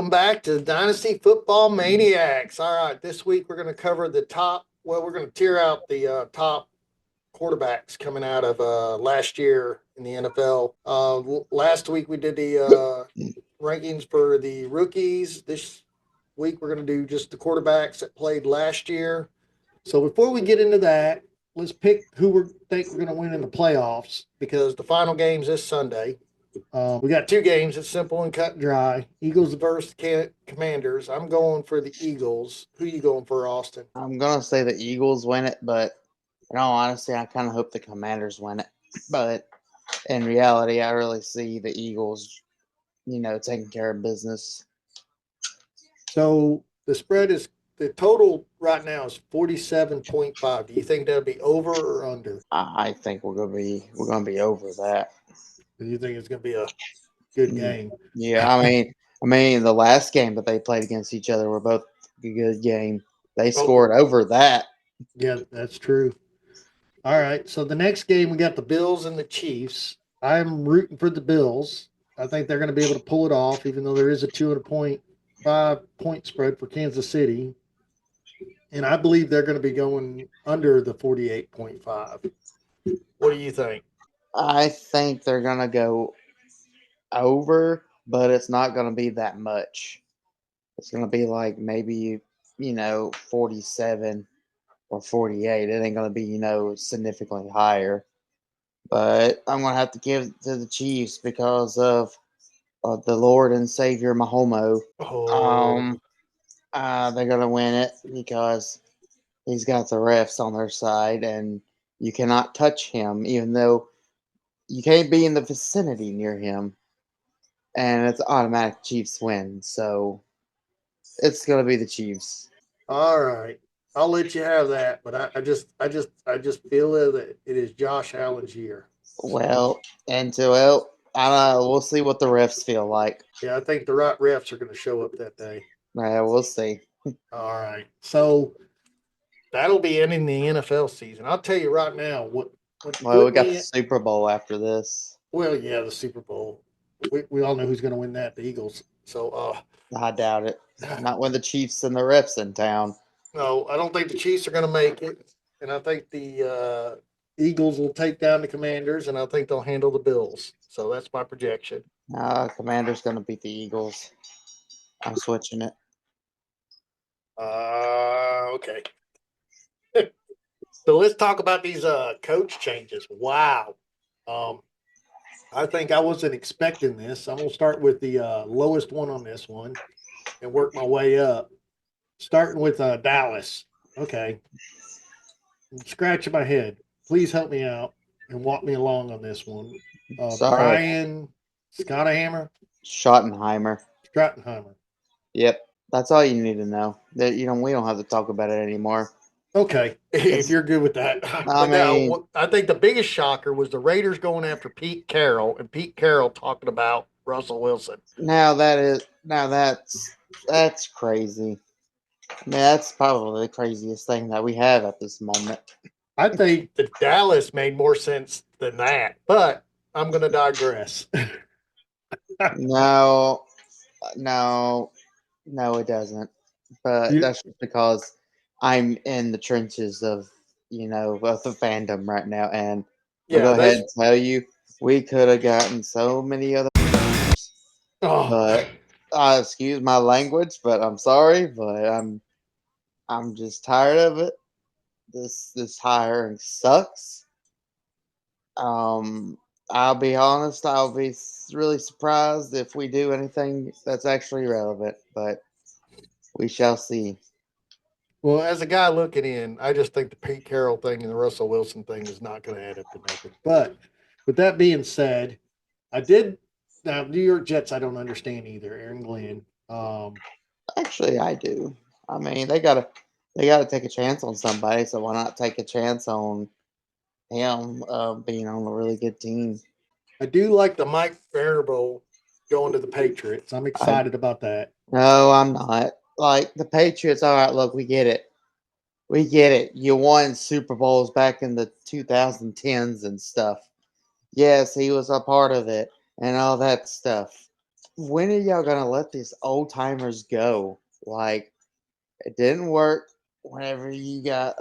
welcome back to Dynasty Football Maniacs. All right, this week we're going to cover we're going to tear out the top quarterbacks coming out of last year in the NFL. Last week we did the rankings for the rookies. This week we're going to do just the quarterbacks that played last year. So before we get into that, let's pick who we think we're going to win in the playoffs because the final game's this Sunday. We got two games. It's simple and cut and dry. Eagles versus Commanders. I'm going for the Eagles. Who you going for, Austin? I'm gonna say the Eagles win it, but in all honesty, I kind of hope the Commanders win it. But in reality, I really see the Eagles, taking care of business. So the total right now is 47.5. Do you think that'll be over or under? I think we're gonna be over that. Do you think it's going to be a good game? Yeah, I mean, the last game that they played against each other were both a good game. They scored over that. Yeah, that's true. All right. So the next game, we got the Bills and the Chiefs. I'm rooting for the Bills. I think they're going to be able to pull it off, even though there is a 2.5 point spread for Kansas City. And I believe they're going to be going under the 48.5. What do you think? I think they're gonna go over, but it's not gonna be that much. It's gonna be like maybe 47 or 48. It ain't gonna be significantly higher. But I'm gonna have to give it to the Chiefs because of the Lord and Savior Mahomes. Oh, Um, they're gonna win it because he's got the refs on their side, and you cannot touch him, even though you can't be in the vicinity near him, and it's automatic Chiefs win. So it's gonna be the Chiefs. all right. I'll let you have that, but I just feel that it is Josh Allen's year. Well, I don't know. We'll see what the refs feel like. Yeah, I think the right refs are going to show up that day. Yeah, we'll see. All right. So that'll be ending the NFL season. I'll tell you right now what Well, we put got the me Super Bowl after this. well, yeah, the Super Bowl. We all know who's going to win that, the Eagles. So I doubt it. Not when the Chiefs and the refs in town. no, I don't think the Chiefs are going to make it, and I think the Eagles will take down the Commanders, and I think they'll handle the Bills. So that's my projection. Commander's going to beat the Eagles. I'm switching it. Okay. So let's talk about these coach changes. Wow. Um, I think I wasn't expecting this. I'm gonna start with the lowest one on this one and work my way up. Starting with Dallas. Okay, I'm scratching my head. Please help me out and walk me along on this one. Sorry. Brian Schottenheimer, Schottenheimer. Strattenheimer. Yep. That's all you need to know. That we don't have to talk about it anymore. Okay, if It's you're good with that. I But mean, now, I think the biggest shocker was the Raiders going after Pete Carroll and Pete Carroll talking about Russell Wilson. now that's crazy. I mean, that's probably the craziest thing that we have at this moment. I think the Dallas made more sense than that, but I'm going to digress. No, no, no, it doesn't. But You, that's just because I'm in the trenches of the fandom right now, and I'll yeah, go ahead that's and tell you, we could have gotten so many other, oh, but excuse my language, but I'm sorry, but I'm just tired of it. This hiring sucks. I'll be honest. I'll be really surprised if we do anything that's actually relevant, but we shall see. well. As a guy looking in, I just think the Pete Carroll thing and the Russell Wilson thing is not going to add up to nothing. But with that being said, I did now New York Jets. I don't understand either. Aaron Glenn. Actually, I do. I mean, they gotta take a chance on somebody. So why not take a chance on him being on a really good team? I do like the Mike Variable going to the Patriots. I'm I excited about that. No, I'm not. Like the Patriots. All right, look, we get it. We get it. You won Super Bowls back in the 2010s and stuff. Yes, he was a part of it and all that stuff. when are y'all gonna let these old timers go? Like, it didn't work whenever you got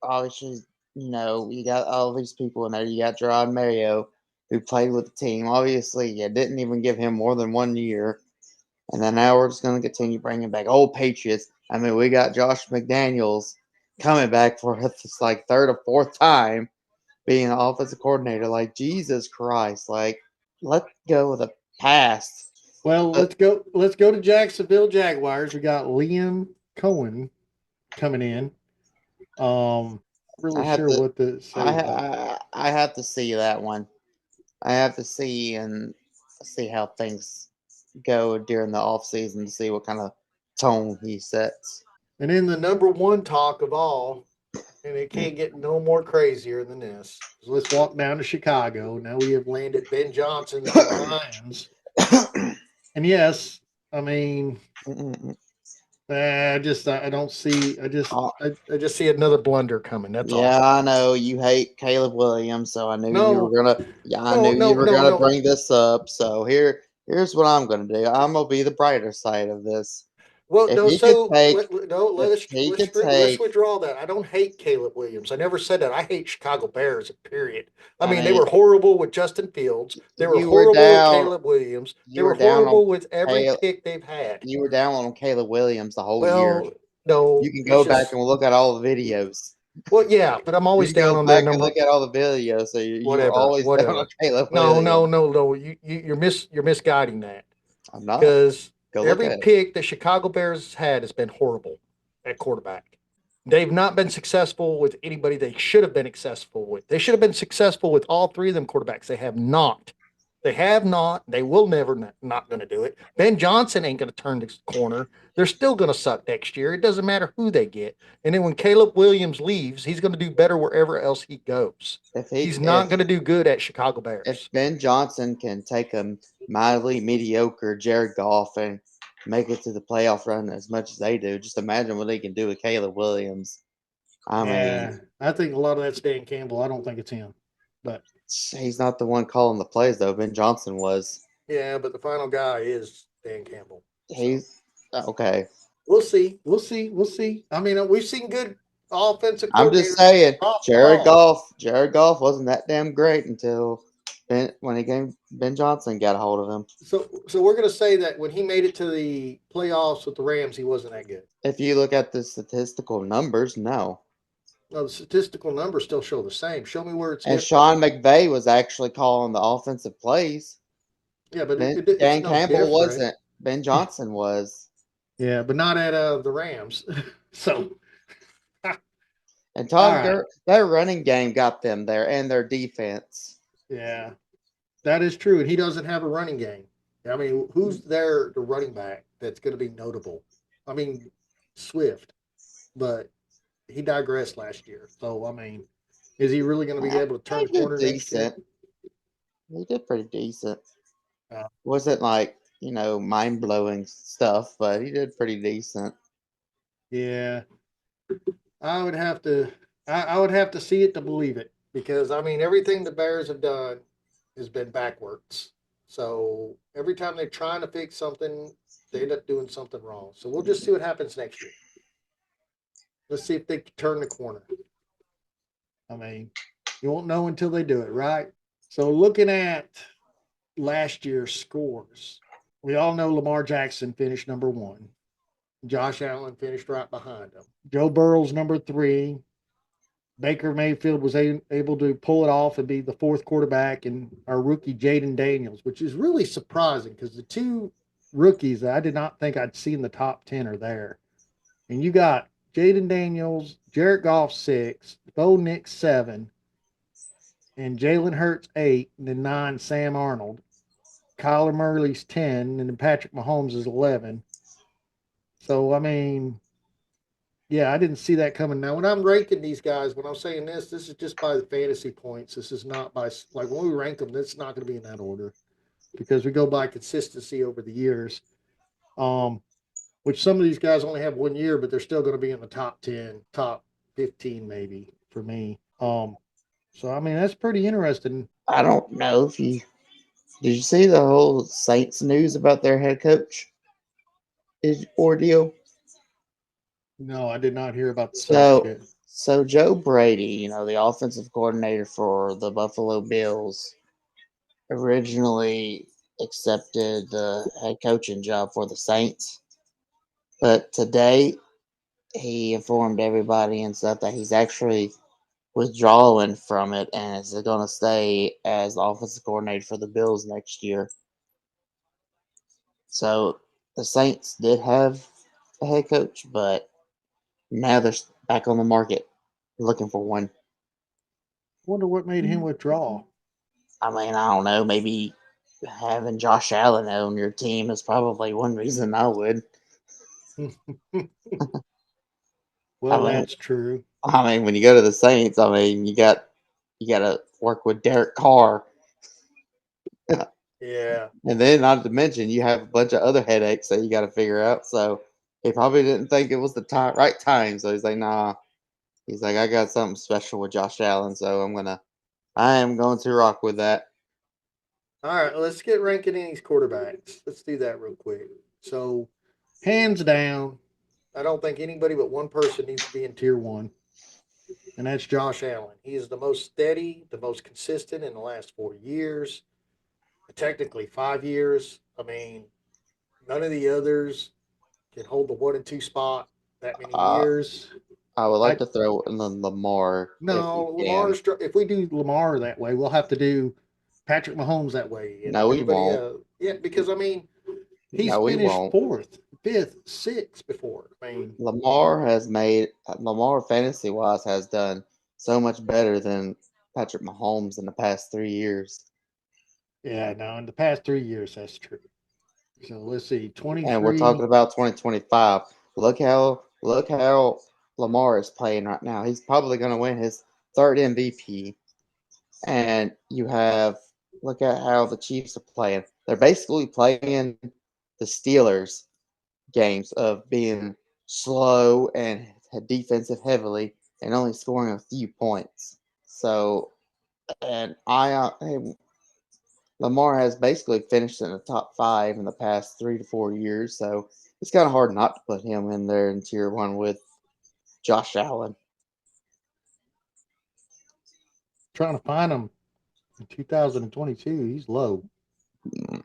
obviously, you got all these people in there. You got Gerard Mario, who played with the team. Obviously, you didn't even give him more than 1 year. And then now we're just going to continue bringing back old Patriots. I mean, we got Josh McDaniels coming back for this like third or fourth time being an offensive coordinator. Like, Jesus Christ. Like, let go of the past. Well, But let's go to Jacksonville Jaguars. We got Liam Cohen coming in. I Really have sure to, what to say about. I have to see that one. I have to see how things go during the off season to see what kind of tone he sets. And then the number one talk of all, and it can't get no more crazier than this. So let's walk down to Chicago. Now we have landed Ben Johnson to the Lions. And yes, I mean, I don't see. Oh, I just see another blunder coming. That's all. yeah, I know you hate Caleb Williams, so I knew you were No, gonna. Yeah, I knew no, you no, were no, gonna no. bring this up. So here's what I'm gonna do. I'm gonna be the brighter side of this. Well, If no. he could So take, no. if he could Let's take, withdraw that. I don't hate Caleb Williams. I never said that. I hate Chicago Bears. Period. I I mean, they mean, were horrible with Justin Fields. They were you were horrible with down, Caleb Williams. They you were were down on horrible with every Caleb, pick they've had. you were down on Caleb Williams the whole year. Well, no, You can it's go back just and look at all the videos. well, yeah, but I'm always You can down go on their back and number. look at all the videos. So you were Whatever, always down on whatever. Caleb No, no, Williams. no, no. You're misguiding that I'm not. because Go look every at it. pick the Chicago Bears had has been horrible at quarterback. They've not been successful with anybody they should have been successful with. They should have been successful with all three of them quarterbacks. They have not. They have not. They will never not going to do it. Ben Johnson ain't going to turn this corner. They're still going to suck next year. It doesn't matter who they get. And then when Caleb Williams leaves, he's going to do better wherever else he goes. If he He's not going to do good at Chicago if Bears. Ben Johnson can take a mildly mediocre Jared Goff and make it to the playoff run as much as they do, just imagine what he can do with Caleb Williams. I mean, Yeah, I think a lot of that's Dan Campbell. I don't think it's him, but he's not the one calling the plays though. Ben Johnson was. yeah, but the final guy is Dan Campbell. So He's okay. we'll see. We'll see. We'll see. I mean, we've seen good offensive I'm just coordinators saying, drop the Jared ball. Goff. Jared Goff wasn't that damn great until Ben Johnson got a hold of him. So we're going to say that when he made it to the playoffs with the Rams, he wasn't that good. If you look at the statistical numbers, no. No, the statistical numbers still show the same. Show me where it's And different. Sean McVay was actually calling the offensive plays. Yeah, but it's Dan no Campbell different. wasn't. Ben Johnson was. Yeah, but not at the Rams. So And all Todd right, Gurley, their running game got them there and their defense. yeah, that is true. And he doesn't have a running game. I mean, who's there, the running back that's going to be notable? I mean, Swift, but he digressed last year. So I mean, is he really going to be able to turn He the did corner next year? decent. He did pretty decent. Uh, Wasn't like, mind blowing stuff, but he did pretty decent. yeah, I would have to. I would have to see it to believe it because I mean everything the Bears have done has been backwards. So every time they're trying to fix something, they end up doing something wrong. So we'll just see what happens next year. Let's see if they can turn the corner. I mean, you won't know until they do it, right? So looking at last year's scores, we all know Lamar Jackson finished number one. Josh Allen finished right behind him. Joe Burrow's number three. Baker Mayfield was able to pull it off and be the fourth quarterback, and our rookie Jaden Daniels, which is really surprising because the two rookies that I did not think I'd see in the top 10 are there. And you got Jaden Daniels, Jared Goff six, Bo Nix seven, and Jalen Hurts eight, and then nine Sam Arnold. Kyler Murray's 10, and then Patrick Mahomes is 11. So, I mean, yeah, I didn't see that coming. Now, when I'm ranking these guys, when I'm saying this is just by the fantasy points. This is not by, like, when we rank them, it's not going to be in that order because we go by consistency over the years. Um, which some of these guys only have 1 year, but they're still going to be in the top 10, top 15, maybe for me. So, I mean, that's pretty interesting. I don't know if you Did you see the whole Saints news about their head coach ordeal? No, I did not hear about the Saints So, yet. so Joe Brady, the offensive coordinator for the Buffalo Bills, originally accepted the head coaching job for the Saints, but today he informed everybody and stuff that he's actually withdrawing from it and is going to stay as the offensive coordinator for the Bills next year. So the Saints did have a head coach, but now they're back on the market looking for one. Wonder what made him withdraw. I mean, I don't know. Maybe having Josh Allen on your team is probably one reason I would. I Well, mean, that's true. when you go to the Saints, you got to work with Derek Carr, Yeah. and then not to mention you have a bunch of other headaches that you got to figure out. So he probably didn't think it was the right time. So he's like, nah. He's like, I got something special with Josh Allen, so I am going to rock with that. All right, let's get ranking in these quarterbacks. Let's do that real quick. So, hands down, I don't think anybody but one person needs to be in tier one, and that's Josh Allen. He is the most steady, the most consistent in the last 4 years, technically 5 years. I mean, none of the others can hold the 1 and 2 spot that many Uh, years. I would like I to throw in the Lamar if we No, can. Lamar's. If we do Lamar that way, we'll have to do Patrick Mahomes that way, and No, we everybody. won't. Yeah, because I mean, he's No, we finished won't. fourth, fifth, sixth before. I mean, Lamar fantasy wise has done so much better than Patrick Mahomes in the past 3 years. yeah, no, in the past 3 years, that's true. So let's see, And we're talking 23. about 2025. Look how Lamar is playing right now. He's probably going to win his third MVP. And you have look at how the Chiefs are playing. They're basically playing the Steelers games of being slow and defensive heavily and only scoring a few points. So, and Lamar has basically finished in the top five in the past 3 to 4 years. So it's kind of hard not to put him in there in tier one with Josh Allen. Trying to find him in 2022. He's low. Mm,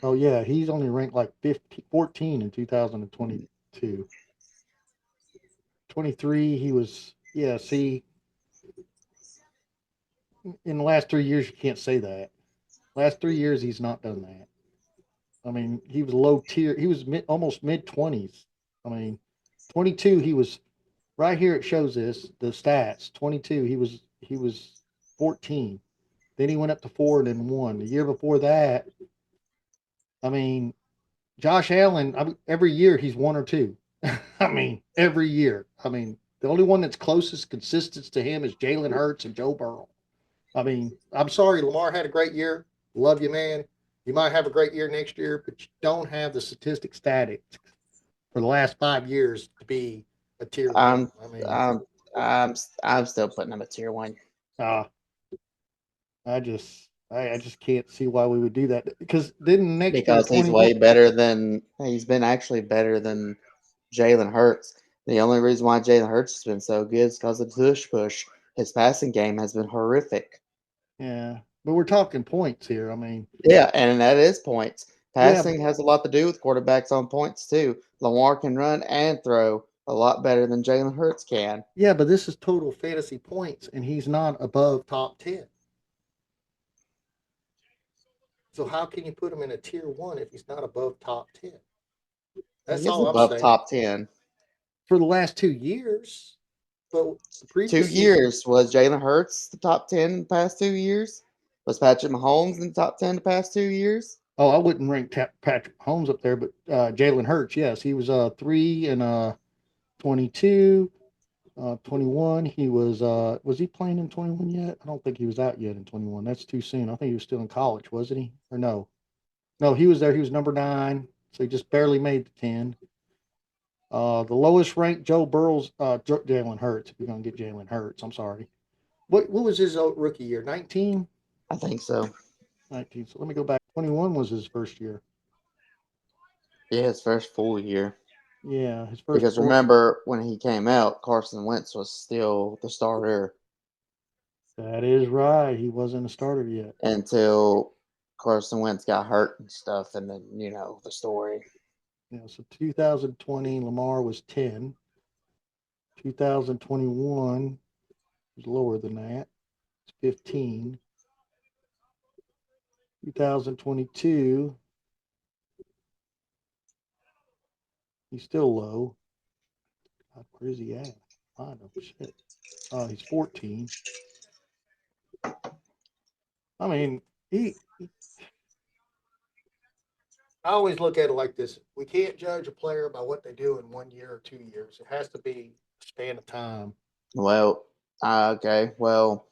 Oh yeah, he's only ranked like 15, 14 in 2022. 23, he was. Yeah, see, in the last 3 years, you can't say that. Last 3 years, he's not done that. I mean, he was low tier. He was almost mid 20s. I mean, 22, he was right here. It shows this the stats. 22, he was 14. Then he went up to 4 and then 1. The year before that, I mean, Josh Allen. Every year he's 1 or 2. I mean, every year. I mean, the only one that's closest consistent to him is Jalen Hurts and Joe Burrow. I mean, I'm sorry, Lamar had a great year. Love you, man. You might have a great year next year, but you don't have the statistics for the last 5 years to be a tier one. I'm, I mean, I'm, I'm still putting him at tier one. uh, I just can't see why we would do that because then next year Because he's 21. way better than he's been actually better than Jalen Hurts. The only reason why Jalen Hurts has been so good is because of push. His passing game has been horrific. Yeah, but we're talking points here. I mean, Yeah, and that is points. yeah, Passing has a lot to do with quarterbacks on points too. Lamar can run and throw a lot better than Jalen Hurts can. yeah, but this is total fantasy points, and he's not above top 10. So how can you put him in a tier one if he's not above top 10? That's He is all I'm above saying. top 10. For the last 2 years, but the Two previous season. years. Was Jalen Hurts the top 10 in the past 2 years? Was Patrick Mahomes in the top 10 the past 2 years? Oh, I wouldn't rank Patrick Mahomes up there, but Jalen Hurts, yes, he was 3 and 22, 21. He was he playing in 21 yet? I don't think he was out yet in 21. That's too soon. I think he was still in college, wasn't he? Or no? No, he was there. He was number 9, so he just barely made the 10. The lowest ranked Joe Burrow's Jalen Hurts. If you're gonna get Jalen Hurts, I'm sorry. What was his rookie year? 19? I think so. 19. So let me go back. 21 was his first year. Yeah, his first full year. Yeah, his first Because remember when he came out, Carson Wentz was still the starter That is right. He wasn't a starter yet. until Carson Wentz got hurt and stuff, and then the story. Yeah, so 2020, Lamar was 10. 2021 was lower than that. It's 15. 2022, he's still low. God, where is he at? I know shit. He's 14. I mean, I always look at it like this. We can't judge a player by what they do in 1 year or 2 years. It has to be a span of time. Well, okay. Well,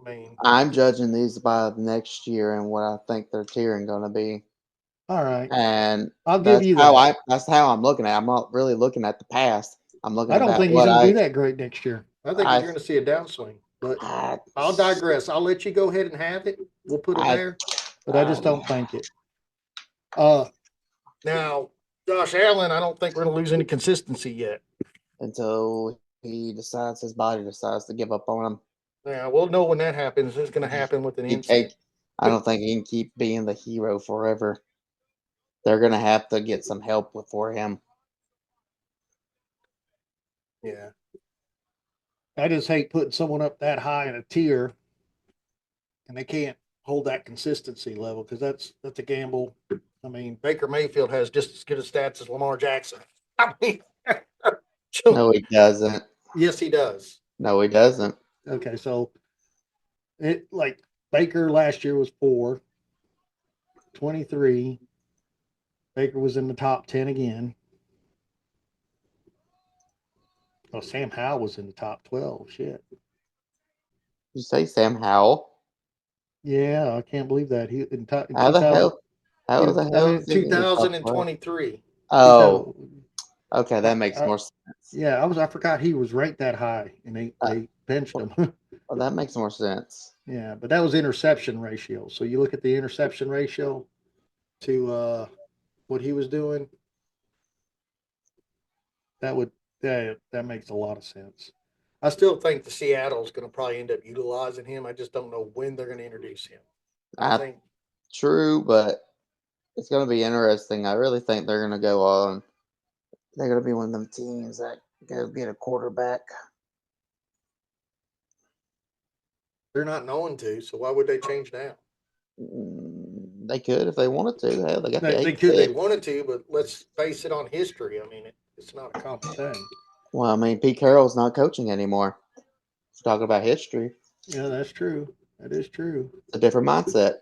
I mean, I'm judging these by next year and what I think their tiering going to be, all right. and I'll give you that. that's how I'm looking at it. I'm not really looking at the past. I'm looking I don't about think he's what going to do that great next year. I think you're I going to see a downswing. But I I'll digress. I'll let you go ahead and have it. We'll put it I, there. But I just don't think it. Uh, Now, Josh Allen, I don't think we're going to lose any consistency yet. until his body decides to give up on him. Yeah, we'll know when that happens. It's going to happen with an instant. I don't think he can keep being the hero forever. They're going to have to get some help for him. Yeah. I just hate putting someone up that high in a tier and they can't hold that consistency level because that's a gamble. I mean, Baker Mayfield has just as good a stats as Lamar Jackson. I mean, No, he doesn't. yes, he does. No, he doesn't. Okay, so it like Baker last year was 4, 23. Baker was in the top 10 again. Oh, Sam Howell was in the top 12. Shit. You say Sam Howell? Yeah, I can't believe that. He in How the 2000 hell? How the I hell mean is he in the top 12? 2023. Oh, 2000 okay, that makes I, more sense. yeah, I forgot he was ranked that high and Uh, they benched well, him. well, that makes more sense. Yeah, but that was interception ratio. So you look at the interception ratio to what he was doing, that would that makes a lot of sense. I still think the Seattle's going to probably end up utilizing him. I just don't know when they're going to introduce him. I I think True, but it's going to be interesting. I really think they're going to go on. They're going to be one of them teams that go get a quarterback. they're not known to, so why would they change now? They could if they wanted to. Hell, they got the They eighth could, they pick. wanted to, but let's base it on history. I mean, it's not a common thing. Well, I mean, Pete Carroll's not coaching anymore. Talking about history, Yeah, that's true. That is true. it's a different mindset.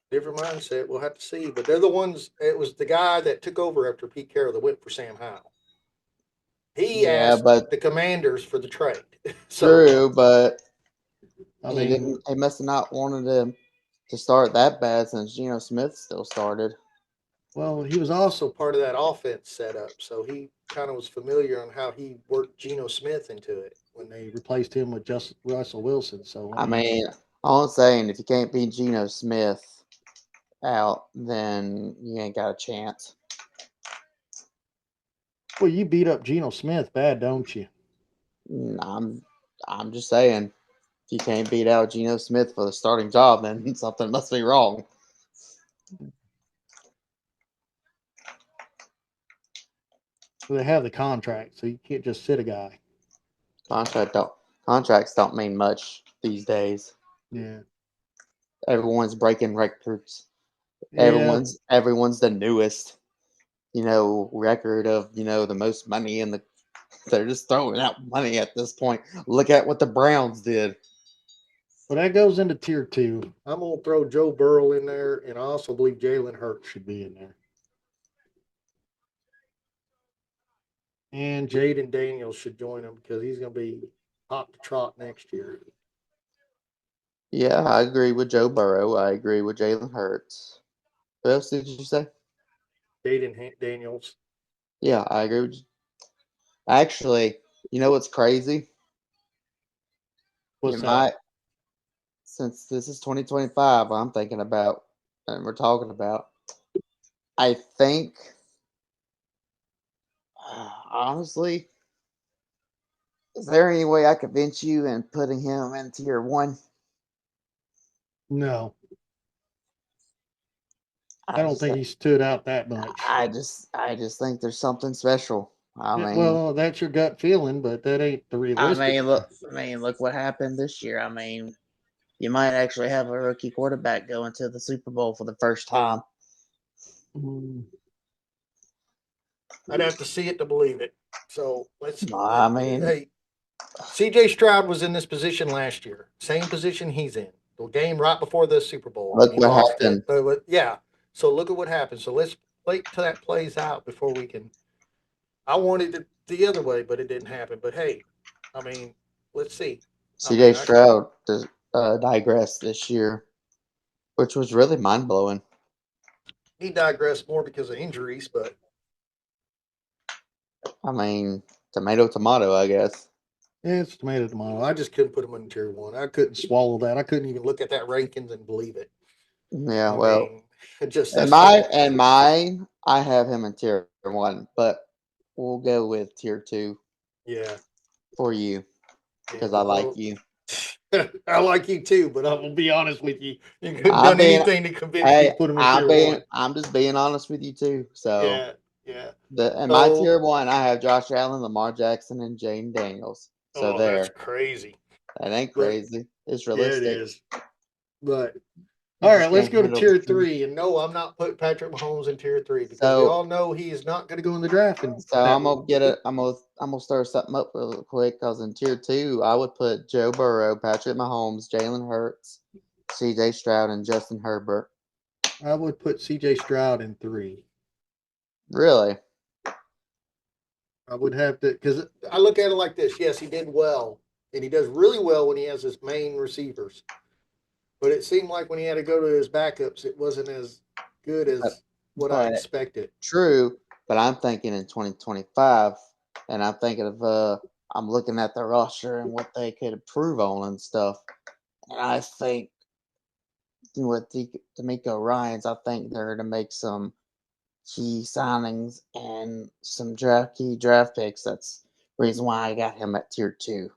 Different mindset. We'll have to see. But they're the ones. It was the guy that took over after Pete Carroll that went for Sam Howell. He Yeah, asked but the Commanders for the trade. So true, but I he mean, didn't. He must have not wanted to start that bad since Geno Smith still started. well, he was also part of that offense setup, so he kind of was familiar on how he worked Geno Smith into it when they replaced him with just Russell Wilson. So I I mean, mean, all I'm saying, if you can't beat Geno Smith out, then you ain't got a chance. well, you beat up Geno Smith bad, don't you? I'm I'm just saying, if you can't beat out Geno Smith for the starting job, then something must be wrong. Well, they have the contract, so you can't just sit a guy. Contract don't Contracts don't mean much these days. Yeah, Everyone's breaking records. yeah. Everyone's the newest, record of, the most money in the they're just throwing out money at this point. Look at what the Browns did. Well, that goes into tier 2. I'm gonna throw Joe Burrow in there, and I also believe Jalen Hurts should be in there, and Jaden Daniels should join him because he's gonna be hot to trot next year. Yeah, I agree with Joe Burrow. I agree with Jalen Hurts. What else did you say? Daniels. Yeah, I agree with Actually, you know what's crazy? You What's that? might Since this is 2025, I'm thinking about and we're talking about, I think, honestly, is there any way I could convince you in putting him in tier one? No, I I don't just, think he stood out that much. I just think there's something special. Yeah, well, that's your gut feeling, but that ain't the realistic. Look what happened this year. I mean, you might actually have a rookie quarterback going to the Super Bowl for the first time. Mm, I'd have to see it to believe it. So I mean, hey, CJ Stroud was in this position last year, same position he's in. The game right before the Super Bowl, and look he what lost it. happened. But yeah, so look at what happened. So let's wait till that plays out before we can. I wanted it the other way, but it didn't happen. But hey, I mean, let's see. I CJ mean, Stroud digressed this year, which was really mind blowing. he digressed more because of injuries, but I mean, tomato, tomato, I guess. yeah, it's tomato tomato. I just couldn't put him in tier one. I couldn't swallow that. I couldn't even look at that rankings and believe it. Yeah, I well, mean, that's too much. and mine, I have him in tier one, but we'll go with tier two Yeah, for you yeah. because I like Well, you. I like you too, but I'm gonna be honest with you. You couldn't have I'm done being, anything to convince me hey, to put him in tier one. I'm just being honest with you too. So Yeah, yeah. in my So, tier one, I have Josh Allen, Lamar Jackson, and Jaden Daniels. So oh, that's there, crazy. that ain't But crazy. It's yeah, it realistic. is. But You all just right, let's can't go to handle the tier truth. three. And no, I'm not putting Patrick Mahomes in tier three because we So all know he is not going to go in the draft in So that. I'm gonna get it. I'm gonna stir something up real quick because in tier two, I would put Joe Burrow, Patrick Mahomes, Jalen Hurts, C.J. Stroud, and Justin Herbert. I would put CJ Stroud in three. Really? I would have to because I look at it like this. Yes, he did well, and he does really well when he has his main receivers. But it seemed like when he had to go to his backups, it wasn't as good But, as what I but expected. true. But I'm thinking in 2025, and I'm thinking of I'm looking at the roster and what they could improve on and stuff. And I think with D'Amico Ryan's, I think they're going to make some key signings and some key draft picks. That's the reason why I got him at tier two.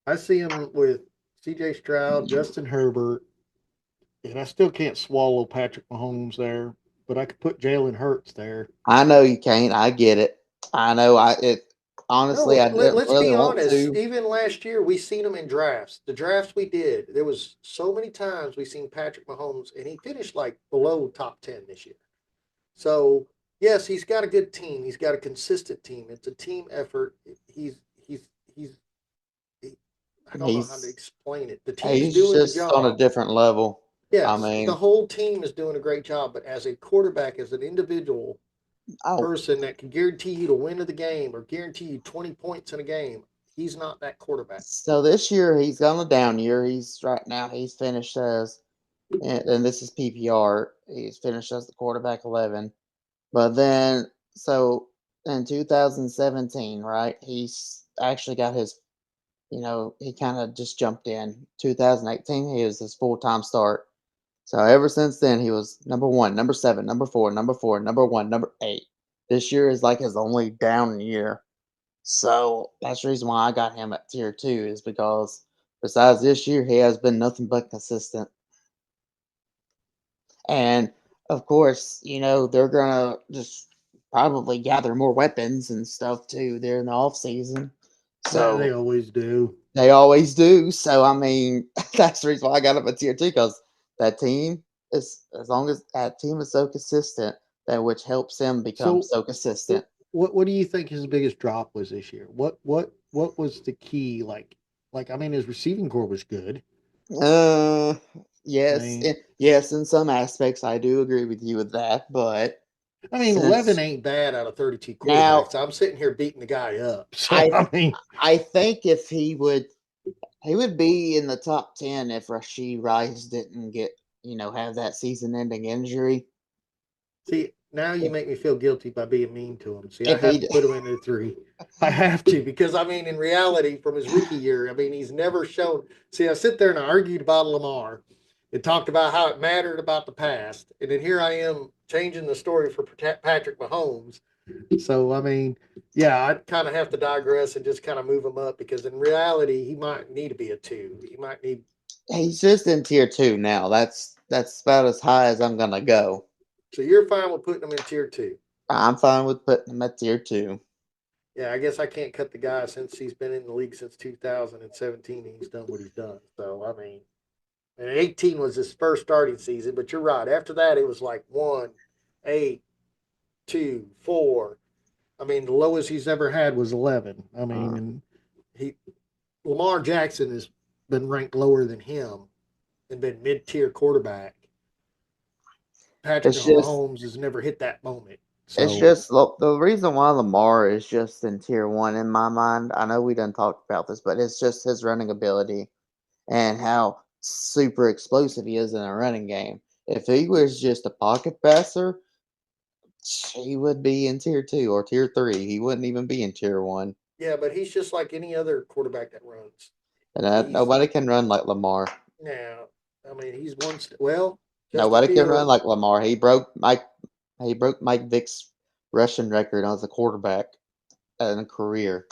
I see him with CJ Stroud, Justin Herbert, and I still can't swallow Patrick Mahomes there, but I could put Jalen Hurts there. I know you can't. I get it. I know. No, Honestly, I didn't let's really be want honest. to. Even last year, we seen him in drafts. The drafts we did, there was so many times we seen Patrick Mahomes, and he finished like below top 10 this year. So yes, he's got a good team. He's got a consistent team. It's a team effort. He's he, I don't know how to He's explain it. The team's he's doing the just on a job. different level. I Yes, the mean, whole team is doing a great job. But as a quarterback, as an individual oh, person that can guarantee you to win of the game or guarantee you 20 points in a game, he's not that quarterback. so this year he's on a down year. He's right now he's finished as, and this is PPR. He's finished as the quarterback 11. But then, so in 2017, right? He's actually got his, he kind of just jumped in. 2018, he was his full time start. So ever since then, he was number one, number seven, number four, number one, number eight. This year is like his only down year. So that's the reason why I got him at tier two, is because besides this year, he has been nothing but consistent. And of course, they're gonna just probably gather more weapons and stuff too there in the off season. They So always do. they always do. So I mean, that's the reason why I got up at tier two, because that team is, as long as that team is so consistent, that which helps them become So, so consistent. what do you think his biggest drop was this year? What was the key? Like I mean, his receiving core was good. Uh, I yes, mean, yes, in some aspects, I do agree with you with that. But 11 since ain't bad out of 32 now, quarterbacks. I'm sitting here beating the guy up. So I I mean, I think if he would be in the top 10 if Rasheed Rice didn't have that season-ending injury. see, now you If make me feel guilty by being mean to him. See, I if have he to put him in the three. I have to because I mean, in reality, from his rookie year, I mean, he's never shown. See, I sit there and I argued about Lamar, It talked about how it mattered about the past, and then here I am changing the story for Patrick Mahomes. So I mean, yeah, I kind of have to digress and just kind of move him up because in reality, he might need to be a two. He might need. He's just in tier 2 now. That's about as high as I'm gonna go. So you're fine with putting him in tier two. I'm fine with putting him at tier 2. Yeah, I guess I can't cut the guy since he's been in the league since 2017 and he's done what he's done. So I mean, and 18 was his first starting season, but you're right. After that, it was like 1, 8, 2, 4. I mean, the lowest he's ever had was 11. I mean, and he Lamar Jackson has been ranked lower than him and been mid-tier quarterback. Patrick It's just Mahomes has never hit that moment. it's So just the reason why Lamar is just in tier 1 in my mind. I know we done talked about this, but it's just his running ability and how super explosive he is in a running game. If he was just a pocket passer, he would be in tier 2 or tier 3. He wouldn't even be in tier 1. yeah, but he's just like any other quarterback that runs. And He's nobody can run like Lamar. now. I mean, he's one. Well, Justin Nobody can run Field. like Lamar. He broke Mike Vick's rushing record as a quarterback in a career.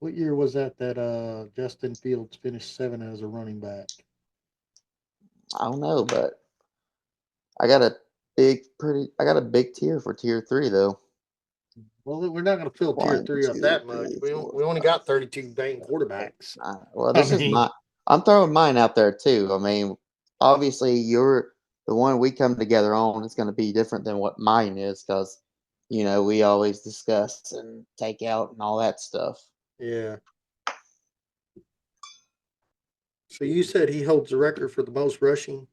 What year was that Justin Fields finished 7 as a running back? I don't know, but I got a big tier for tier 3 though. Well, we're not going to fill tier One, three up two, that much. three, four, We only got 32 dang quarterbacks. Well, I this is mean, my. I'm throwing mine out there too. I mean, obviously, you're the one we come together on is going to be different than what mine is because, we always discuss and take out and all that stuff. yeah. So you said he holds the record for the most rushing.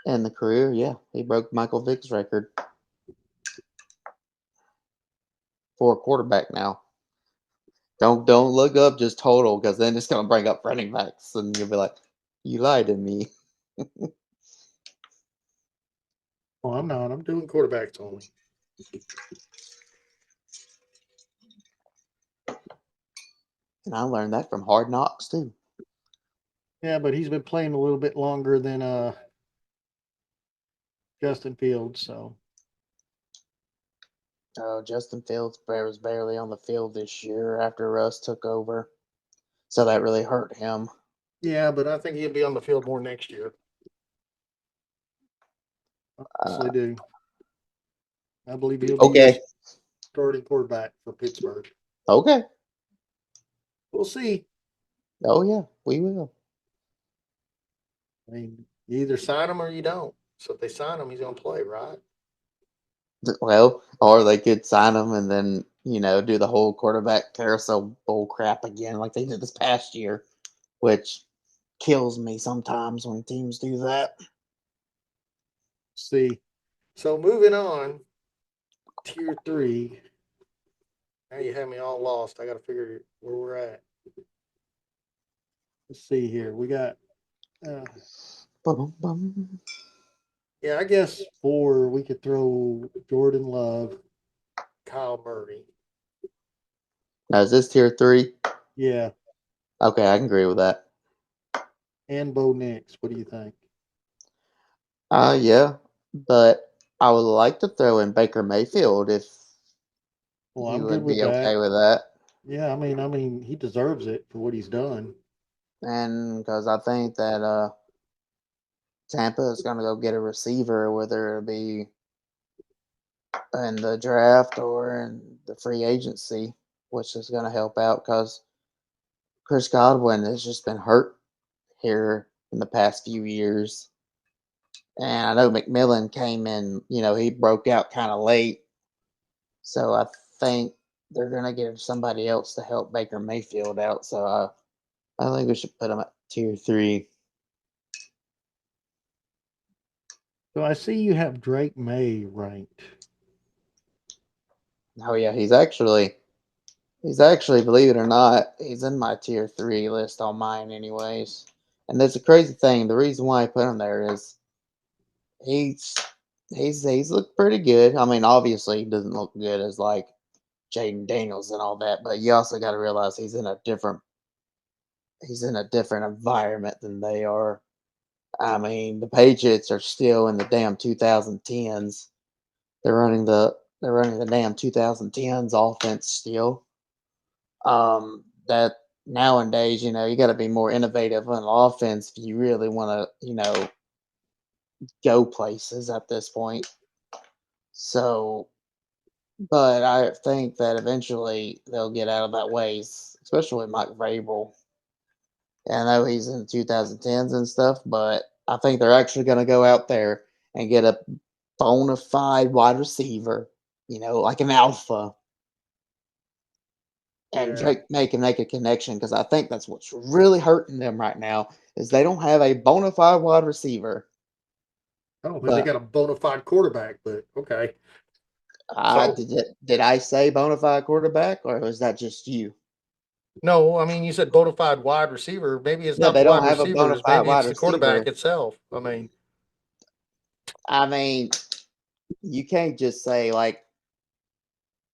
In the career, yeah, he broke Michael Vick's record for a quarterback now. Don't look up just total because then it's going to bring up running backs and you'll be like, you lied to me. Oh, I'm not. I'm doing quarterbacks only. And I learned that from Hard Knocks too. Yeah, but he's been playing a little bit longer than Justin Fields. So Justin Fields was barely on the field this year after Russ took over, so that really hurt him. yeah, but I think he'll be on the field more next year. I honestly Uh, do. I believe he'll be your okay, starting quarterback for Pittsburgh. okay. We'll see. Oh yeah, we will. I mean, you either sign him or you don't. So if they sign him, he's going to play, right? Well, or they could sign him and then do the whole quarterback carousel bull crap again, like they did this past year, which kills me sometimes when teams do that. See. So moving on, tier three. Now you have me all lost. I got to figure where we're at. Let's see here. We got, uh, Bum, bum. yeah, I guess four. We could throw Jordan Love, Kyle Murray. Now is this tier 3? Yeah, Okay, I can agree with that. and Bo Nix. What do you think? Yeah, but I would like to throw in Baker Mayfield if Well, you I'm good would with be that. okay with that. Yeah, I mean, he deserves it for what he's done. And because I think that Tampa is going to go get a receiver, whether it be in the draft or in the free agency, which is going to help out because Chris Godwin has just been hurt here in the past few years. And I know McMillan came in, he broke out kind of late. So I think they're going to get somebody else to help Baker Mayfield out. So I think we should put him at tier 3. So I see you have Drake May ranked. Oh yeah, he's actually, believe it or not, he's in my tier 3 list on mine anyways. And that's a crazy thing. The reason why I put him there is he's he's looked pretty good. I mean, obviously he doesn't look good as like Jaden Daniels and all that, but you also got to realize he's in a different environment than they are. I mean, the Patriots are still in the damn 2010s. They're running the damn 2010s offense still. That nowadays, you got to be more innovative on offense if you really want to, go places at this point. So, but I think that eventually they'll get out of that ways, especially with Mike Vrabel. I know he's in the 2010s and stuff, but I think they're actually going to go out there and get a bona fide wide receiver, like an alpha, and Yeah. Drake make a connection because I think that's what's really hurting them right now is they don't have a bona fide wide receiver. I don't think they But got a bona fide quarterback, but okay. I So did I say bona fide quarterback or was that just you? no, I mean you said bona fide wide receiver. Maybe it's Yeah, not the they don't wide have a bona receivers. fide Maybe wide it's the quarterback receiver. itself. I mean, I mean, you can't just say like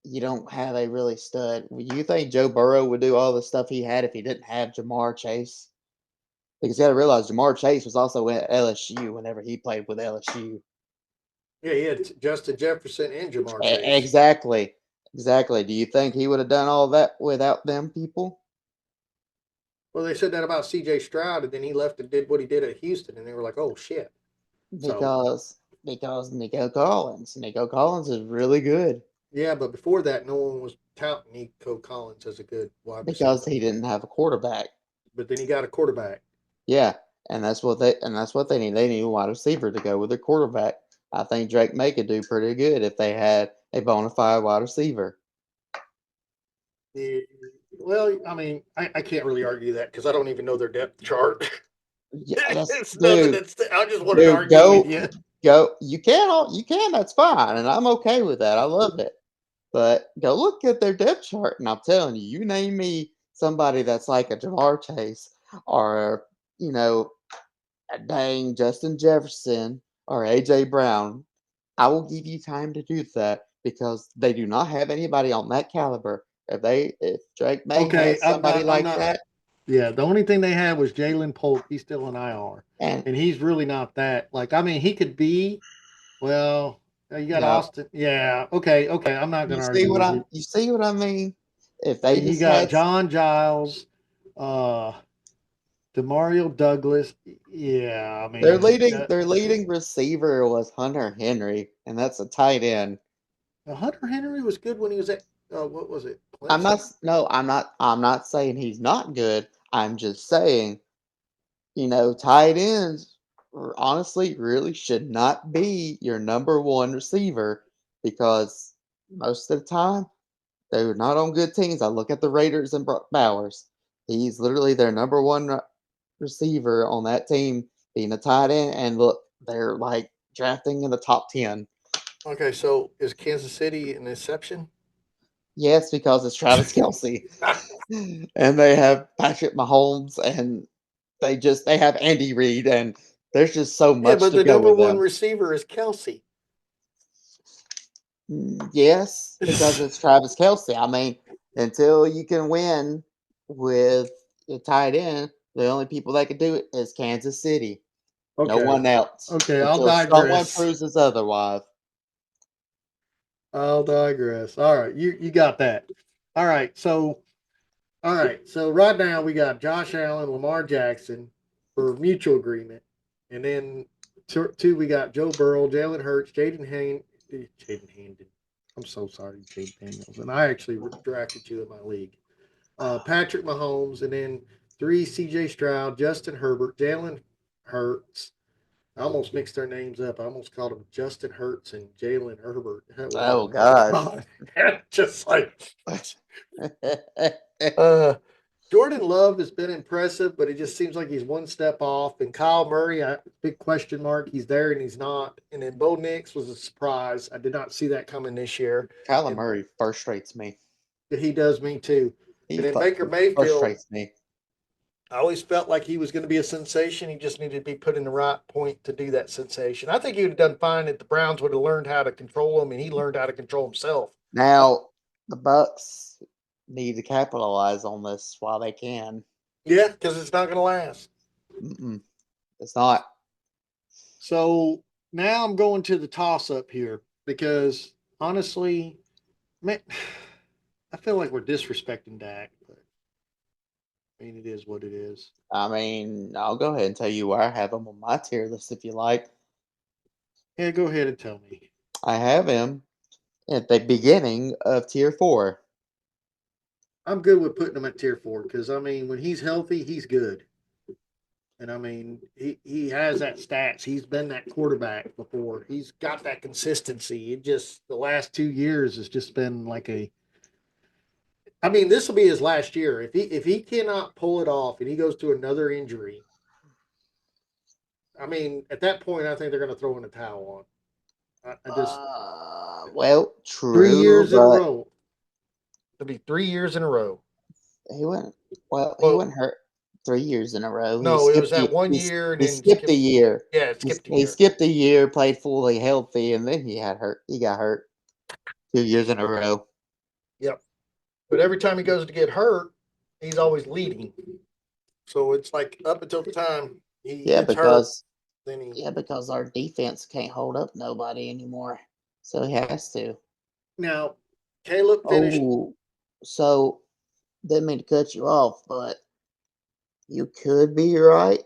you don't have a really stud. Would you think Joe Burrow would do all the stuff he had if he didn't have Jamar Chase? Because you got to realize Jamar Chase was also at LSU whenever he played with LSU. yeah, he had Justin Jefferson and Jamar Chase. Exactly. Exactly. Do you think he would have done all that without them people? Well, they said that about C.J. Stroud, and then he left and did what he did at Houston, and they were like, "Oh shit." So Because Nico Collins is really good yeah, but before that, no one was touting Nico Collins as a good wide because receiver. he didn't have a quarterback. But then he got a quarterback. Yeah, and that's what they need. They need a wide receiver to go with their quarterback. I think Drake May could do pretty good if they had a bona fide wide receiver. Yeah, well, I mean, I can't really argue that because I don't even know their depth chart. Yeah, that's It's nothing dude, that's. I just wanted to dude, argue with you. go. You can. That's fine, and I'm okay with that. I love it. But go look at their depth chart, and I'm telling you, you name me somebody that's like a Jamar Chase or you know a dang Justin Jefferson or AJ Brown. I will give you time to do that because they do not have anybody on that caliber. If Drake May Okay, has somebody I'm like not. that, Yeah, the only thing they had was Jalen Polk. He's still an IR, and and he's really not that. Like, I mean, he could be. Well, you got no, Austin. Yeah, okay, okay. I'm not gonna argue with you. you see what I mean? If they You just got had John Giles, uh, Demario Douglas. Yeah, I mean, their leading receiver was Hunter Henry, and that's a tight end. Hunter Henry was good when he was at what was it, I'm not Clemson? no, I'm not saying he's not good. I'm just saying, tight ends honestly really should not be your number one receiver because most of the time they're not on good teams. I look at the Raiders and Brock Bowers. He's literally their number one receiver on that team, being a tight end. And look, they're like drafting in the top 10. Okay, so is Kansas City an exception? Yes, because it's Travis Kelsey. And they have Patrick Mahomes and they have Andy Reid and there's just so Yeah, much but to the go number with one them. receiver is Kelsey. Yes, because it's Travis Kelsey. I mean, until you can win with a tight end, the only people that can do it is Kansas City. No Okay, one else. okay, I'll Until someone digress. proves us otherwise. I'll digress. All right, you got that. All right, so all right, so right now we got Josh Allen, Lamar Jackson for mutual agreement, and then two we got Joe Burrow, Jalen Hurts, Jaden Handon. I'm so sorry, Jaden Daniels, and I actually drafted you in my league. Patrick Mahomes, and then three C.J. Stroud, Justin Herbert, Jalen Hurts. I almost mixed their names up. I almost called them Justin Hurts and Jalen Herbert. That would have been Oh oh my gosh. god, just like uh, Jordan Love has been impressive, but it just seems like he's one step off. And Kyle Murray, big question mark. He's there and he's not. And then Bo Nix was a surprise. I did not see that coming this year, Kyler and Murray frustrates me. he does me too. And then Baker Mayfield, Frustrates me. I always felt like he was going to be a sensation. He just needed to be put in the right point to do that sensation. I think he would have done fine if the Browns would have learned how to control him, and he learned how to control himself. I, Now, the Bucks need to capitalize on this while they can. Yeah, because it's not going to last. Mm-mm, it's not. So now I'm going to the toss up here because honestly, man, I feel like we're disrespecting Dak, but I mean, it is what it is. I mean, I'll go ahead and tell you where I have him on my tier list if you like. Yeah, go ahead and tell me. I have him at the beginning of tier 4. I'm good with putting him at tier four because I mean, when he's healthy, he's good. And I mean, he has that stats. He's been that quarterback before. He's got that consistency. It just the last 2 years has just been like a. I mean, this will be his last year. If he cannot pull it off and he goes to another injury, I mean, at that point, I think they're going to throw in a towel on. I just Well, 3 years true, in a but row. It'll be 3 years in a row. he went well. He Well, went hurt 3 years in a row. He no, it was skipped that the one he, year and he then skipped a skipped. year. Yeah, it He, skipped a he year. skipped a year, played fully healthy, and then he had hurt. He got hurt 2 years in a row. Yep. But every time he goes to get hurt, he's always leading. So it's like up until the time he Yeah, gets hurt, because then he. yeah, because our defense can't hold up nobody anymore, so he has to. Now, Caleb finished. Oh, so didn't mean to cut you off, but you could be right.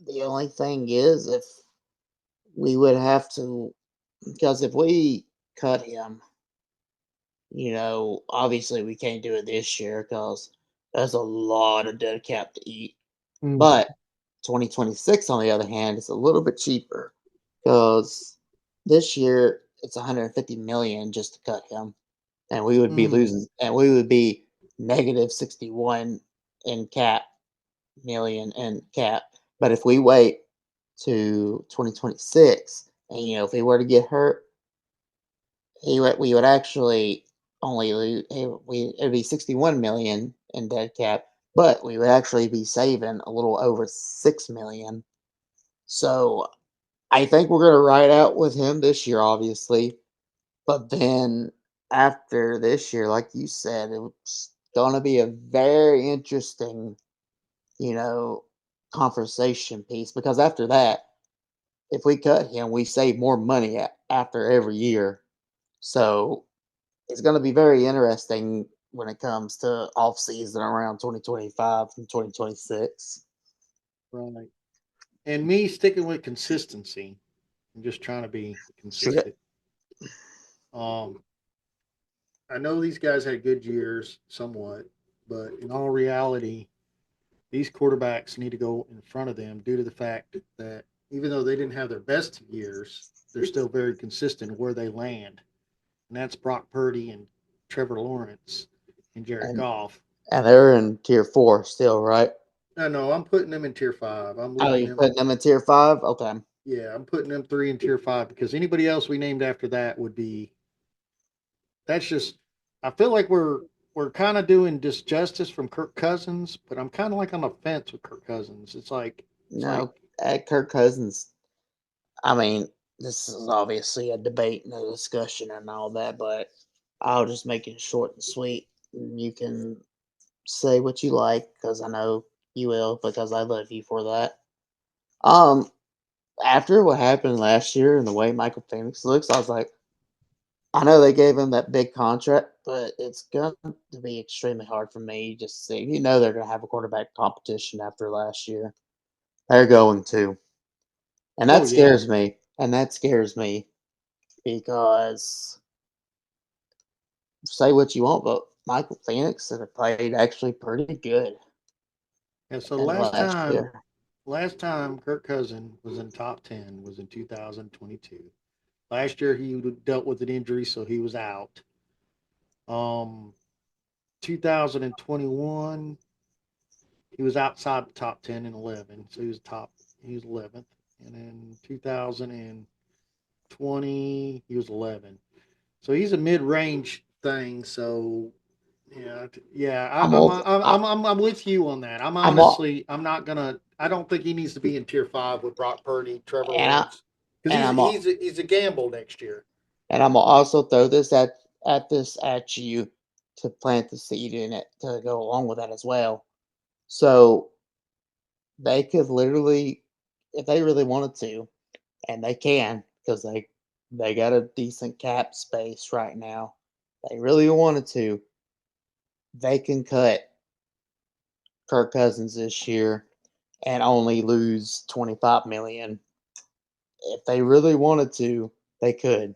The only thing is, if we would have to, because if we cut him, obviously we can't do it this year because there's a lot of dead cap to eat. Mm. But 2026, on the other hand, is a little bit cheaper because this year it's 150 million just to cut him, and we would be Mm. losing, and we would be negative 61 in cap million in cap. But if we wait to 2026, and if he were to get hurt, we would actually only lose, it'd be 61 million in dead cap, but we would actually be saving a little over 6 million. So I think we're gonna ride out with him this year, obviously. But then after this year, like you said, it's gonna be a very interesting, you know, conversation piece because after that, if we cut him, we save more money after every year. So it's going to be very interesting when it comes to off season around 2025 and 2026. Right. And me sticking with consistency. I'm just trying to be Sure. consistent. Um, I know these guys had good years, somewhat, but in all reality, these quarterbacks need to go in front of them due to the fact that even though they didn't have their best years, they're still very consistent where they land. And that's Brock Purdy and Trevor Lawrence and Jared And Goff. and they're in tier 4 still, right? I know I'm putting them in tier five. I'm Oh, leaving you them. putting them in tier 5? Okay. Yeah, I'm putting them three in tier five because anybody else we named after that would be. That's just. I feel like we're kind of doing disjustice from Kirk Cousins, but I'm kind of like on the fence with Kirk Cousins. It's like No, Kirk Cousins. I mean, this is obviously a debate and a discussion and all that, but I'll just make it short and sweet. You can say what you like because I know you will because I love you for that. Um, After what happened last year and the way Michael Phoenix looks, I was like, I know they gave him that big contract, but it's going to be extremely hard for me just to see. They're going to have a quarterback competition after last year. They're going to. And oh that yeah. scares me. And that scares me because say what you want, but Michael Phoenix have played actually pretty good And so in last last time, year. last time Kirk Cousin was in top 10 was in 2022. Last year he dealt with an injury, so he was out. 2021 he was outside the top 10 and 11, so he was 11th, and then 2020 he was 11. So he's a mid-range thing. So yeah, yeah, I'm also, I'm with you on that. I'm all, I'm not gonna. I don't think he needs to be in tier five with Brock Purdy, Trevor and I Lawrence, because and he's a gamble next year. I'm gonna also throw this at you. to plant the seed in it to go along with that as well. So they could literally, if they really wanted to, and they can, because they got a decent cap space right now. They really wanted to, they can cut Kirk Cousins this year and only lose 25 million. If they really wanted to, they could.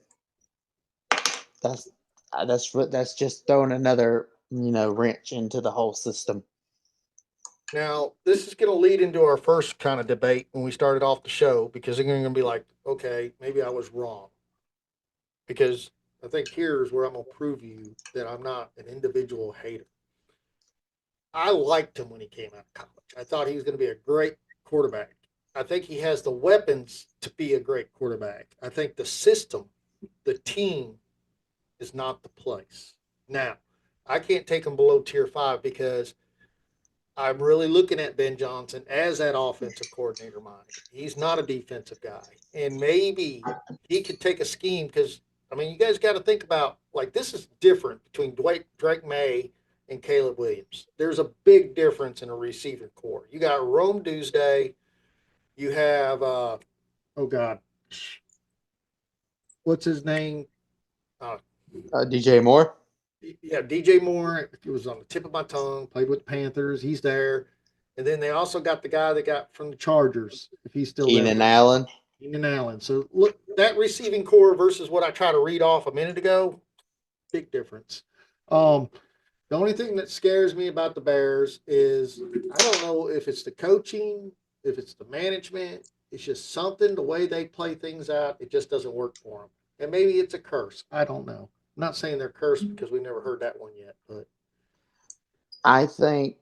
That's that's just throwing another wrench into the whole system. Now, this is going to lead into our first kind of debate when we started off the show because they're going to be like, okay, maybe I was wrong. Because I think here's where I'm going to prove you that I'm not an individual hater. I liked him when he came out of college. I thought he was going to be a great quarterback. I think he has the weapons to be a great quarterback. I think the system, the team, is not the place. Now, I can't take him below tier five because I'm really looking at Ben Johnson as that offensive coordinator mind. He's not a defensive guy. And maybe he could take a scheme because, I mean, you guys got to think about like this is different between Drake May and Caleb Williams. There's a big difference in a receiving core. You got Rome Tuesday. You have, oh God, what's his name? Uh, DJ Moore. yeah, DJ Moore. It was on the tip of my tongue. Played with the Panthers. He's there. And then they also got the guy that got from the Chargers, if he's still there. Keenan Allen. Keenan Allen. So look, that receiving core versus what I tried to read off a minute ago, big difference. The only thing that scares me about the Bears is I don't know if it's the coaching, if it's the management. It's just something, the way they play things out, it just doesn't work for them. And maybe it's a curse. I don't know. I'm not saying they're cursed because we've never heard that one yet, but I think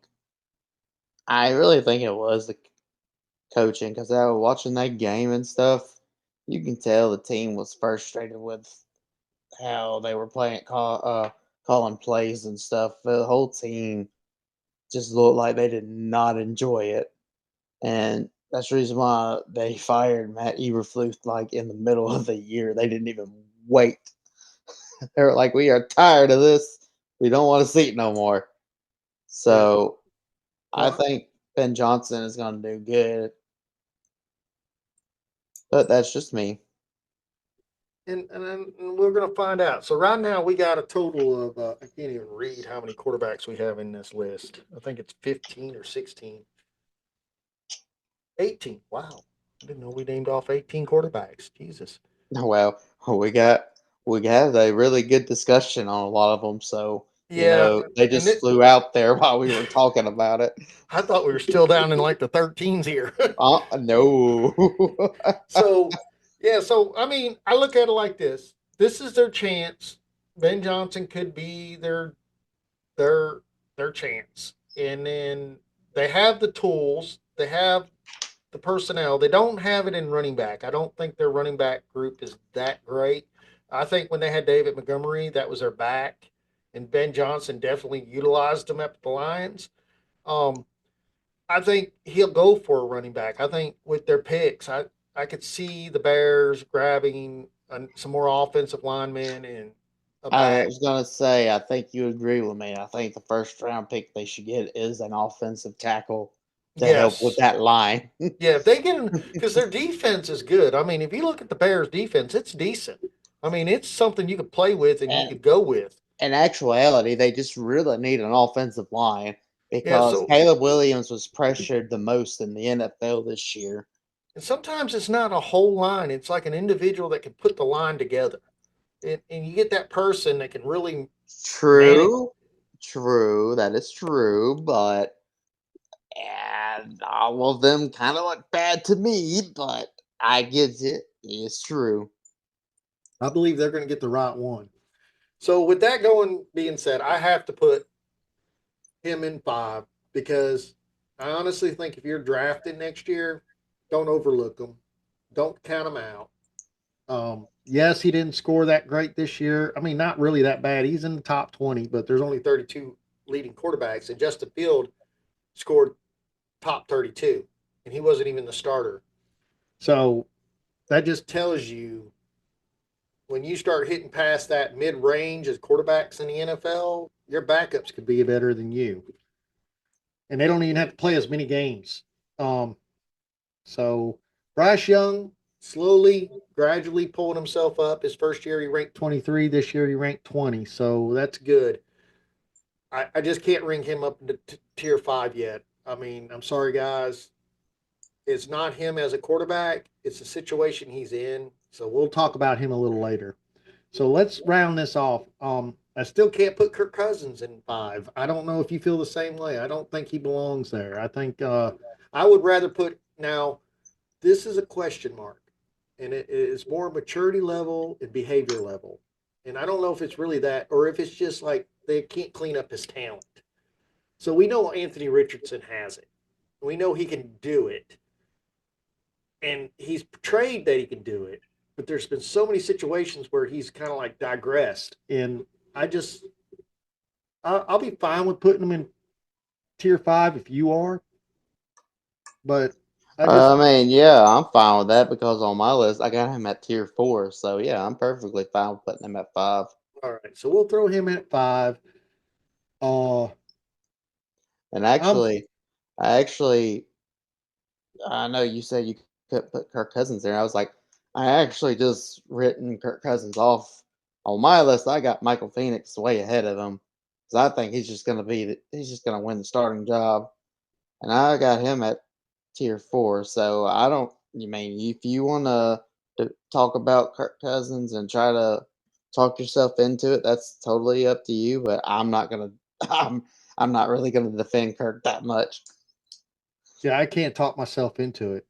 I really think it was the coaching because I was watching that game and stuff. You can tell the team was frustrated with how they were calling plays and stuff. The whole team just looked like they did not enjoy it, and that's the reason why they fired Matt Eberflus like in the middle of the year. They didn't even wait. They were like, "We are tired of this. We don't want to see it no more." yeah. So I Well, think Ben Johnson is going to do good, but that's just me. and we're going to find out. So right now we got a total of I can't even read how many quarterbacks we have in this list. I think it's 15 or 16. 18. Wow. I didn't know we named off 18 quarterbacks. Jesus. Well, we got a really good discussion on a lot of them, so Yeah. they And just flew out there while we were talking about it. I thought we were still down in like the 13s here. No. So, yeah. So, I mean, I look at it like this this is their chance. Ben Johnson could be their, their chance. And then they have the tools, they have the personnel. They don't have it in running back. I don't think their running back group is that great. I think when they had David Montgomery, that was their back, and Ben Johnson definitely utilized them at the Lions. Um, I think he'll go for a running back. I think with their picks, I could see the Bears grabbing some more offensive linemen and a I back. was gonna say, I think you agree with me. I think the first round pick they should get is an offensive tackle to help with Yes. that line. Yeah, if they get because their defense is good. I mean, if you look at the Bears' defense, it's decent. I mean, it's something you could play with and you And could go with. in actuality, they just really need an offensive line Yeah, because so Caleb Williams was pressured the most in the NFL this year. and sometimes it's not a whole line; it's like an individual that can put the line together, and you get that person that can really manage. True, true, that is true, but and all of them kind of look bad to me, but I get it. It's true. I believe they're going to get the right one. So, with that going being said, I have to put him in five because I honestly think if you're drafted next year, don't overlook him, don't count him out. Yes, he didn't score that great this year. I mean, not really that bad. He's in the top 20, but there's only 32 leading quarterbacks, and Justin Field scored top 32, and he wasn't even the starter. So that just tells you when you start hitting past that mid range as quarterbacks in the NFL, your backups could be better than you, and they don't even have to play as many games. Um, so Bryce Young slowly, gradually pulling himself up. His first year he ranked 23. This year he ranked 20. So that's good. I just can't rank him up to tier 5 yet. I mean, I'm sorry, guys. It's not him as a quarterback, it's the situation he's in. So we'll talk about him a little later. So let's round this off. I still can't put Kirk Cousins in 5. I don't know if you feel the same way. I don't think he belongs there. I think I would rather put now. This is a question mark, and it is more maturity level and behavior level. And I don't know if it's really that, or if it's just like they can't clean up his talent. So we know Anthony Richardson has it. We know he can do it, and he's portrayed that he can do it. But there's been so many situations where he's kind of like digressed, and I just I'll be fine with putting him in tier 5 if you are, but I just I mean, yeah, I'm fine with that because on my list I got him at tier 4. So yeah, I'm perfectly fine with putting him at 5. all right. So we'll throw him at 5. Uh, And I'm I know you said you could put Kirk Cousins there. I was like, I actually just written Kirk Cousins off on my list. I got Michael Phoenix way ahead of him because I think he's just gonna win the starting job, and I got him at tier 4. So I don't. You mean if you want to talk about Kirk Cousins and try to talk yourself into it, that's totally up to you. But I'm not gonna. I'm not really gonna defend Kirk that much. yeah, I can't talk myself into it.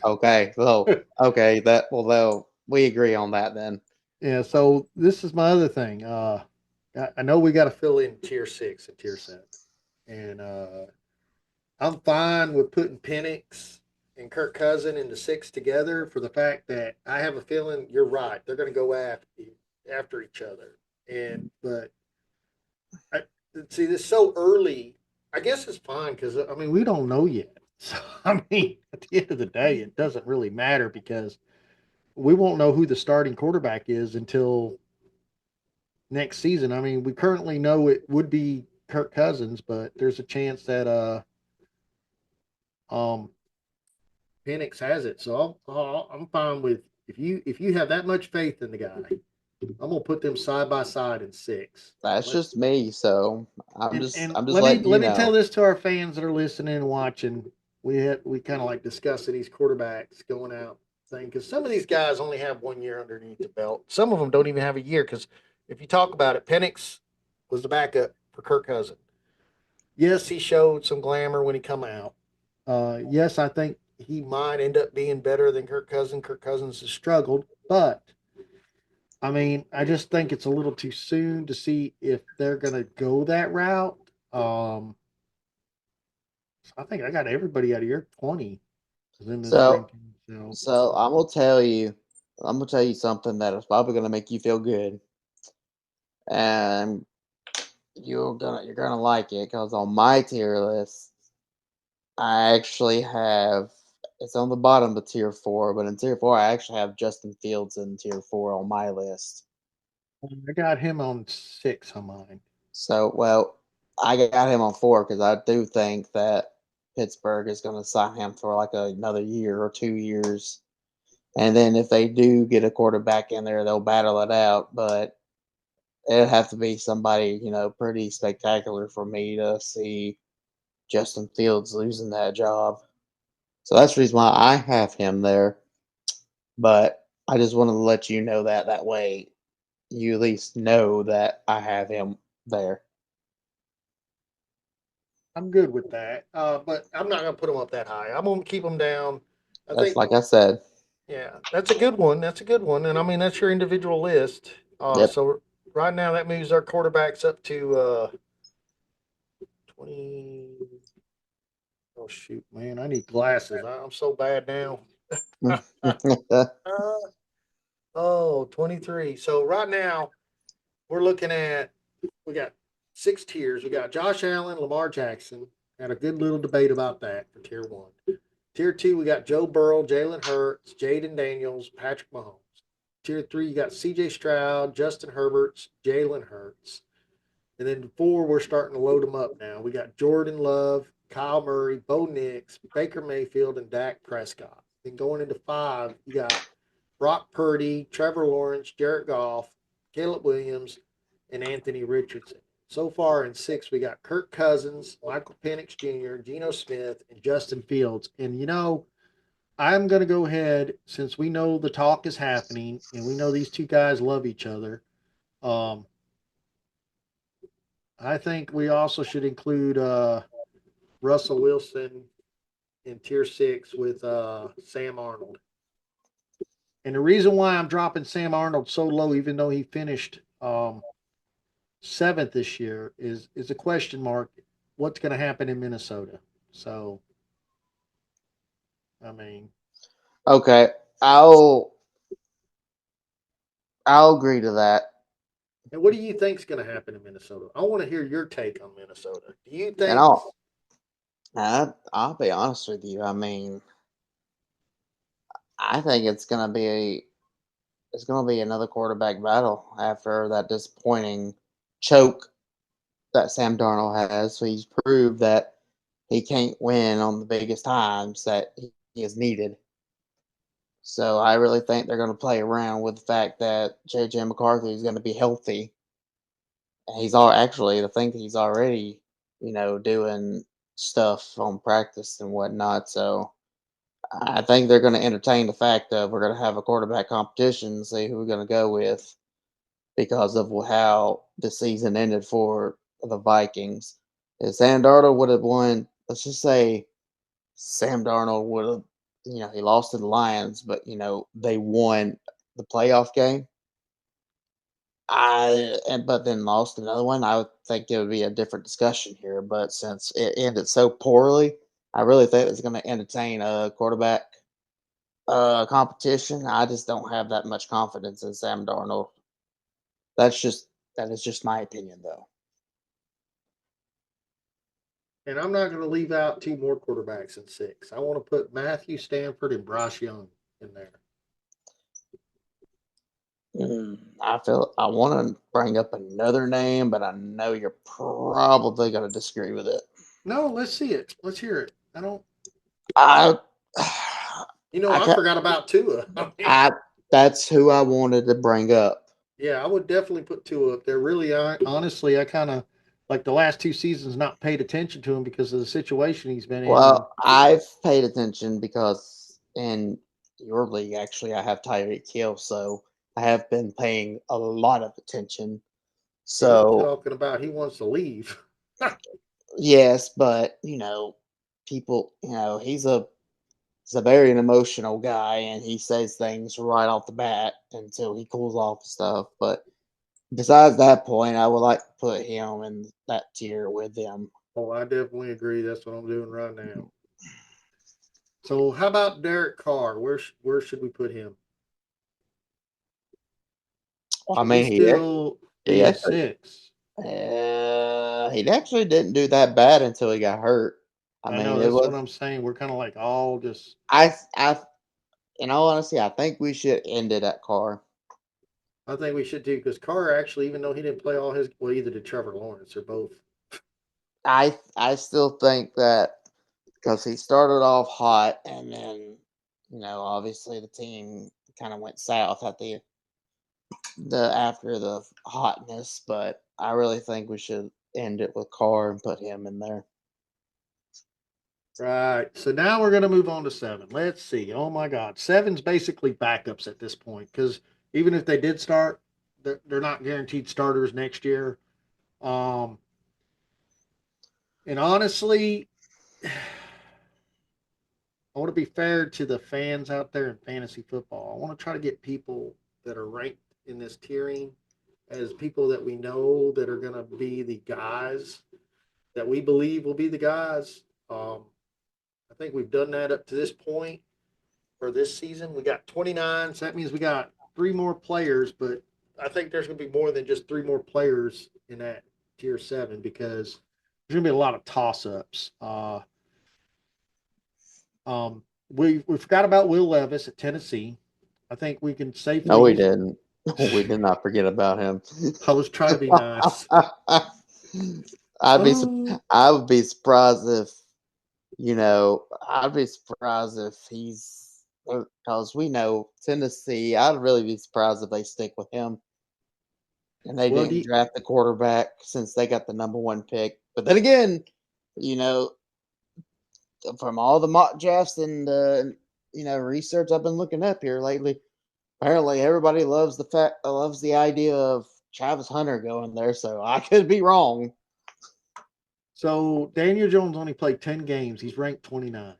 Okay, well, okay, though we agree on that then. Yeah, so this is my other thing. I know we got to fill in tier 6 and tier 7, and I'm fine with putting Penix and Kirk Cousin into 6 together for the fact that I have a feeling you're right. They're going to go after each other, and but I, see this so early. I guess it's fine because I mean we don't know yet. So I mean, at the end of the day, it doesn't really matter because we won't know who the starting quarterback is until next season. I mean, we currently know it would be Kirk Cousins, but there's a chance that um Penix has it. So I'm fine with if you have that much faith in the guy, I'm gonna put them side by side in 6. That's Let just me, so and I'm just let me letting you let me tell know. this to our fans that are listening and watching. We kind of like discussing these quarterbacks going out thing because some of these guys only have 1 year underneath the belt. Some of them don't even have a year because if you talk about it, Penix was the backup for Kirk Cousins. Yes, he showed some glamour when he come out. Yes, I think he might end up being better than Kirk Cousins. Kirk Cousins has struggled, but I mean, I just think it's a little too soon to see if they're going to go that route. Um, I think I got everybody out of your 20 is in this So ranking. So so I'm gonna tell you something that is probably gonna make you feel good, and you're gonna like it because on my tier list, I actually have it's on the bottom of tier 4, but in tier 4, I actually have Justin Fields in tier 4 on my list. I got him on 6 on mine. So, well, I got him on 4 because I do think that Pittsburgh is going to sign him for like another year or 2 years. And then if they do get a quarterback in there, they'll battle it out. But it'd have to be somebody, pretty spectacular for me to see Justin Fields losing that job. So that's the reason why I have him there. But I just wanted to let you know that way you at least know that I have him there. I'm good with that, but I'm not going to put him up that high. I'm going to keep him down. I That's think, like I said. yeah, that's a good one. That's a good one. And I mean, that's your individual list. Yep. So right now, that moves our quarterbacks up to 20. Oh, shoot, man. I need glasses. I'm so bad now. Uh, oh, 23. So right now, we're looking at, we got 6 tiers. We got Josh Allen, Lamar Jackson. Had a good little debate about that for tier 1. Tier 2, we got Joe Burrow, Jalen Hurts, Jaden Daniels, Patrick Mahomes. Tier 3, you got C.J. Stroud, Justin Herberts, Jalen Hurts. And then 4, we're starting to load them up now. We got Jordan Love, Kyle Murray, Bo Nix, Baker Mayfield, and Dak Prescott. Then going into 5, you got Brock Purdy, Trevor Lawrence, Jared Goff, Caleb Williams, and Anthony Richardson. So far in 6, we got Kirk Cousins, Michael Penix Jr., Geno Smith, and Justin Fields. And I'm going to go ahead, since we know the talk is happening and we know these two guys love each other. I think we also should include Russell Wilson in tier 6 with Sam Arnold. And the reason why I'm dropping Sam Arnold so low, even though he finished 7th this year, is a question mark. What's going to happen in Minnesota? So, I mean, Okay, I'll I'll agree to that. and what do you think's going to happen in Minnesota? I want to hear your take on Minnesota. Do you And think? I'll be honest with you. I mean, I think it's gonna be another quarterback battle after that disappointing choke that Sam Darnold has. So he's proved that he can't win on the biggest times that he is needed. So I really think they're going to play around with the fact that JJ McCarthy is going to be healthy. And he's all actually the thing that he's already, doing stuff on practice and whatnot. So I think they're going to entertain the fact that we're going to have a quarterback competition and see who we're going to go with because of how the season ended for the Vikings. If Sam Darnold would have won, let's just say Sam Darnold would have, he lost to the Lions, but they won the playoff game. But then lost another one. I would think it would be a different discussion here. But since it ended so poorly, I really think it's going to entertain a quarterback competition. I just don't have that much confidence in Sam Darnold. That is just my opinion, though. And I'm not going to leave out 2 more quarterbacks in 6. I want to put Matthew Stanford and Bryce Young in there. I feel I want to bring up another name, but I know you're probably going to disagree with it. No, let's see it. Let's hear it. I don't. I, I, I ca- forgot about Tua. I that's who I wanted to bring up. Yeah, I would definitely put Tua up there. Really, honestly, I kind of like the last 2 seasons not paid attention to him because of the situation he's been in. And Well, I've paid attention because in your league, actually, I have Tyreek Hill, so I have been paying a lot of attention. he's So talking about he wants to leave. yes, but people, he's a very emotional guy, and he says things right off the bat until he cools off and stuff. But besides that point, I would like to put him in that tier with them. Oh, I definitely agree. That's what I'm doing right now. So, how about Derek Carr? Where should we put him? I Should he mean, still he be in actually 6? he actually didn't do that bad until he got hurt. I I mean, know it that's what was I'm saying. We're kind of like all just. I in all honesty, I think we should end it at Carr. I think we should do because Carr actually, even though he didn't play all his, well, either did Trevor Lawrence or both. I still think that because he started off hot and then obviously the team kind of went south at the after the hotness, but I really think we should end it with Carr and put him in there. Right. So now we're going to move on to 7. Let's see. Oh my God, 7's basically backups at this point because even if they did start, they're not guaranteed starters next year. Um, and honestly, I want to be fair to the fans out there in fantasy football. I want to try to get people that are ranked in this tiering as people that we know that are going to be the guys that we believe will be the guys. I think we've done that up to this point for this season. We got 29, so that means we got 3 more players, but I think there's going to be more than just 3 more players in that tier 7 because there's going to be a lot of toss ups. We forgot about Will Levis at Tennessee. I think we can safely. No, we didn't. We did not forget about him. I was trying to be nice. Oh, I would be surprised if I'd be surprised if he's because we know Tennessee. I'd really be surprised if they stick with him and they well, didn't draft the quarterback since they got the number one pick. But then again, you know, from all the mock drafts and research I've been looking up here lately, apparently everybody loves the idea of Travis Hunter going there. So I could be wrong. so Daniel Jones only played 10 games. He's ranked 29.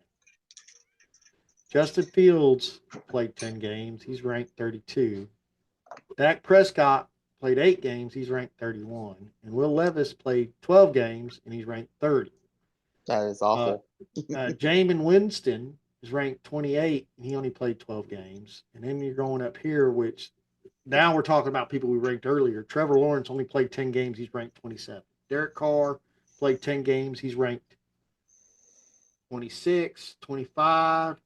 Justin Fields played 10 games. He's ranked 32. Dak Prescott played 8 games. He's ranked 31. And Will Levis played 12 games and he's ranked 30. That is Uh, awful. Jameis Winston is ranked 28 and he only played 12 games. And then you're going up here, which now we're talking about people we ranked earlier. Trevor Lawrence only played 10 games. He's ranked 27. Derek Carr played 10 games. He's ranked 26, 25.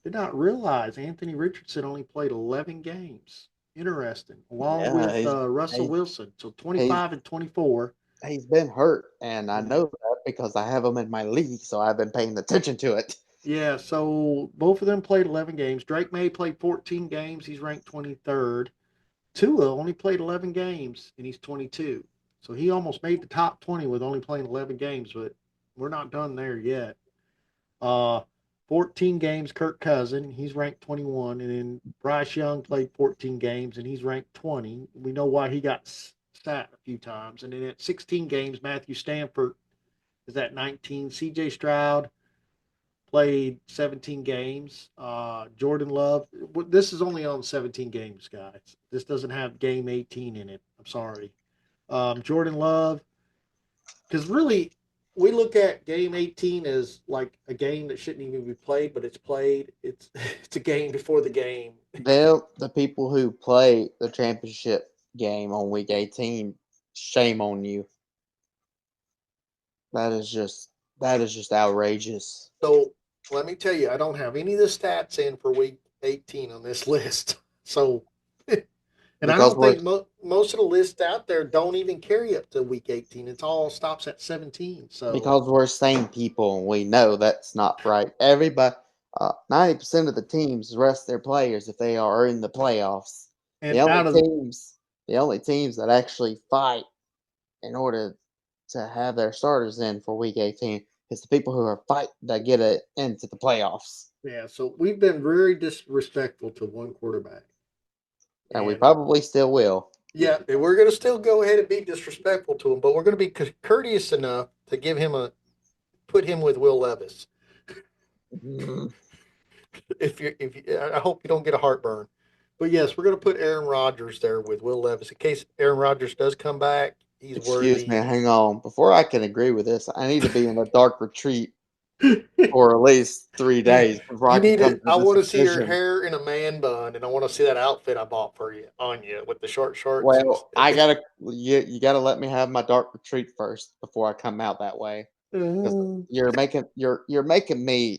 Did not realize Anthony Richardson only played 11 games. Interesting. Along Yeah, with Russell he, Wilson. So he's 25 and 24. he's been hurt, and I Yeah. know that because I have him in my league, so I've been paying attention to it. Yeah, so both of them played 11 games. Drake May played 14 games. He's ranked 23rd. Tua only played 11 games, and he's 22. So he almost made the top 20 with only playing 11 games, but we're not done there yet. Uh, 14 games, Kirk Cousin, he's ranked 21. And then Bryce Young played 14 games, and he's ranked 20. We know why he got sat a few times. And then at 16 games, Matthew Stanford is at 19. CJ Stroud played 17 games. Jordan Love, this is only on 17 games, guys. This doesn't have game 18 in it. I'm sorry. Jordan Love, because really, we look at game 18 as like a game that shouldn't even be played, but it's played. It's it's a game before the game. The people who play the championship game on week 18, shame on you. That is just outrageous. So let me tell you, I don't have any of the stats in for week 18 on this list. So, and I Because don't we're think most of the lists out there don't even carry up to week 18. It's all stops at 17. So, because we're sane people and we know that's not right. Everybody, 90% of the teams rest their players if they are in the playoffs. The and only out of teams, the only teams that actually fight in order to have their starters in for Week 18 is the people who are fight that get it into the playoffs, yeah, so we've been very disrespectful to one quarterback. and we And probably still will. yeah, and we're going to still go ahead and be disrespectful to him, but we're going to be courteous enough to give him put him with Will Levis. Mm, I hope you don't get a heartburn. But yes, we're going to put Aaron Rodgers there with Will Levis in case Aaron Rodgers does come back. He's Excuse me, worthy. hang on. Before I can agree with this, I need to be in a dark retreat for at least 3 days before I You can need come it. to I this want to see your decision. hair in a man bun, and I want to see that outfit I bought for you on you with the short shorts and. Well, you gotta let me have my dark retreat first before I come out that way. Because you're making me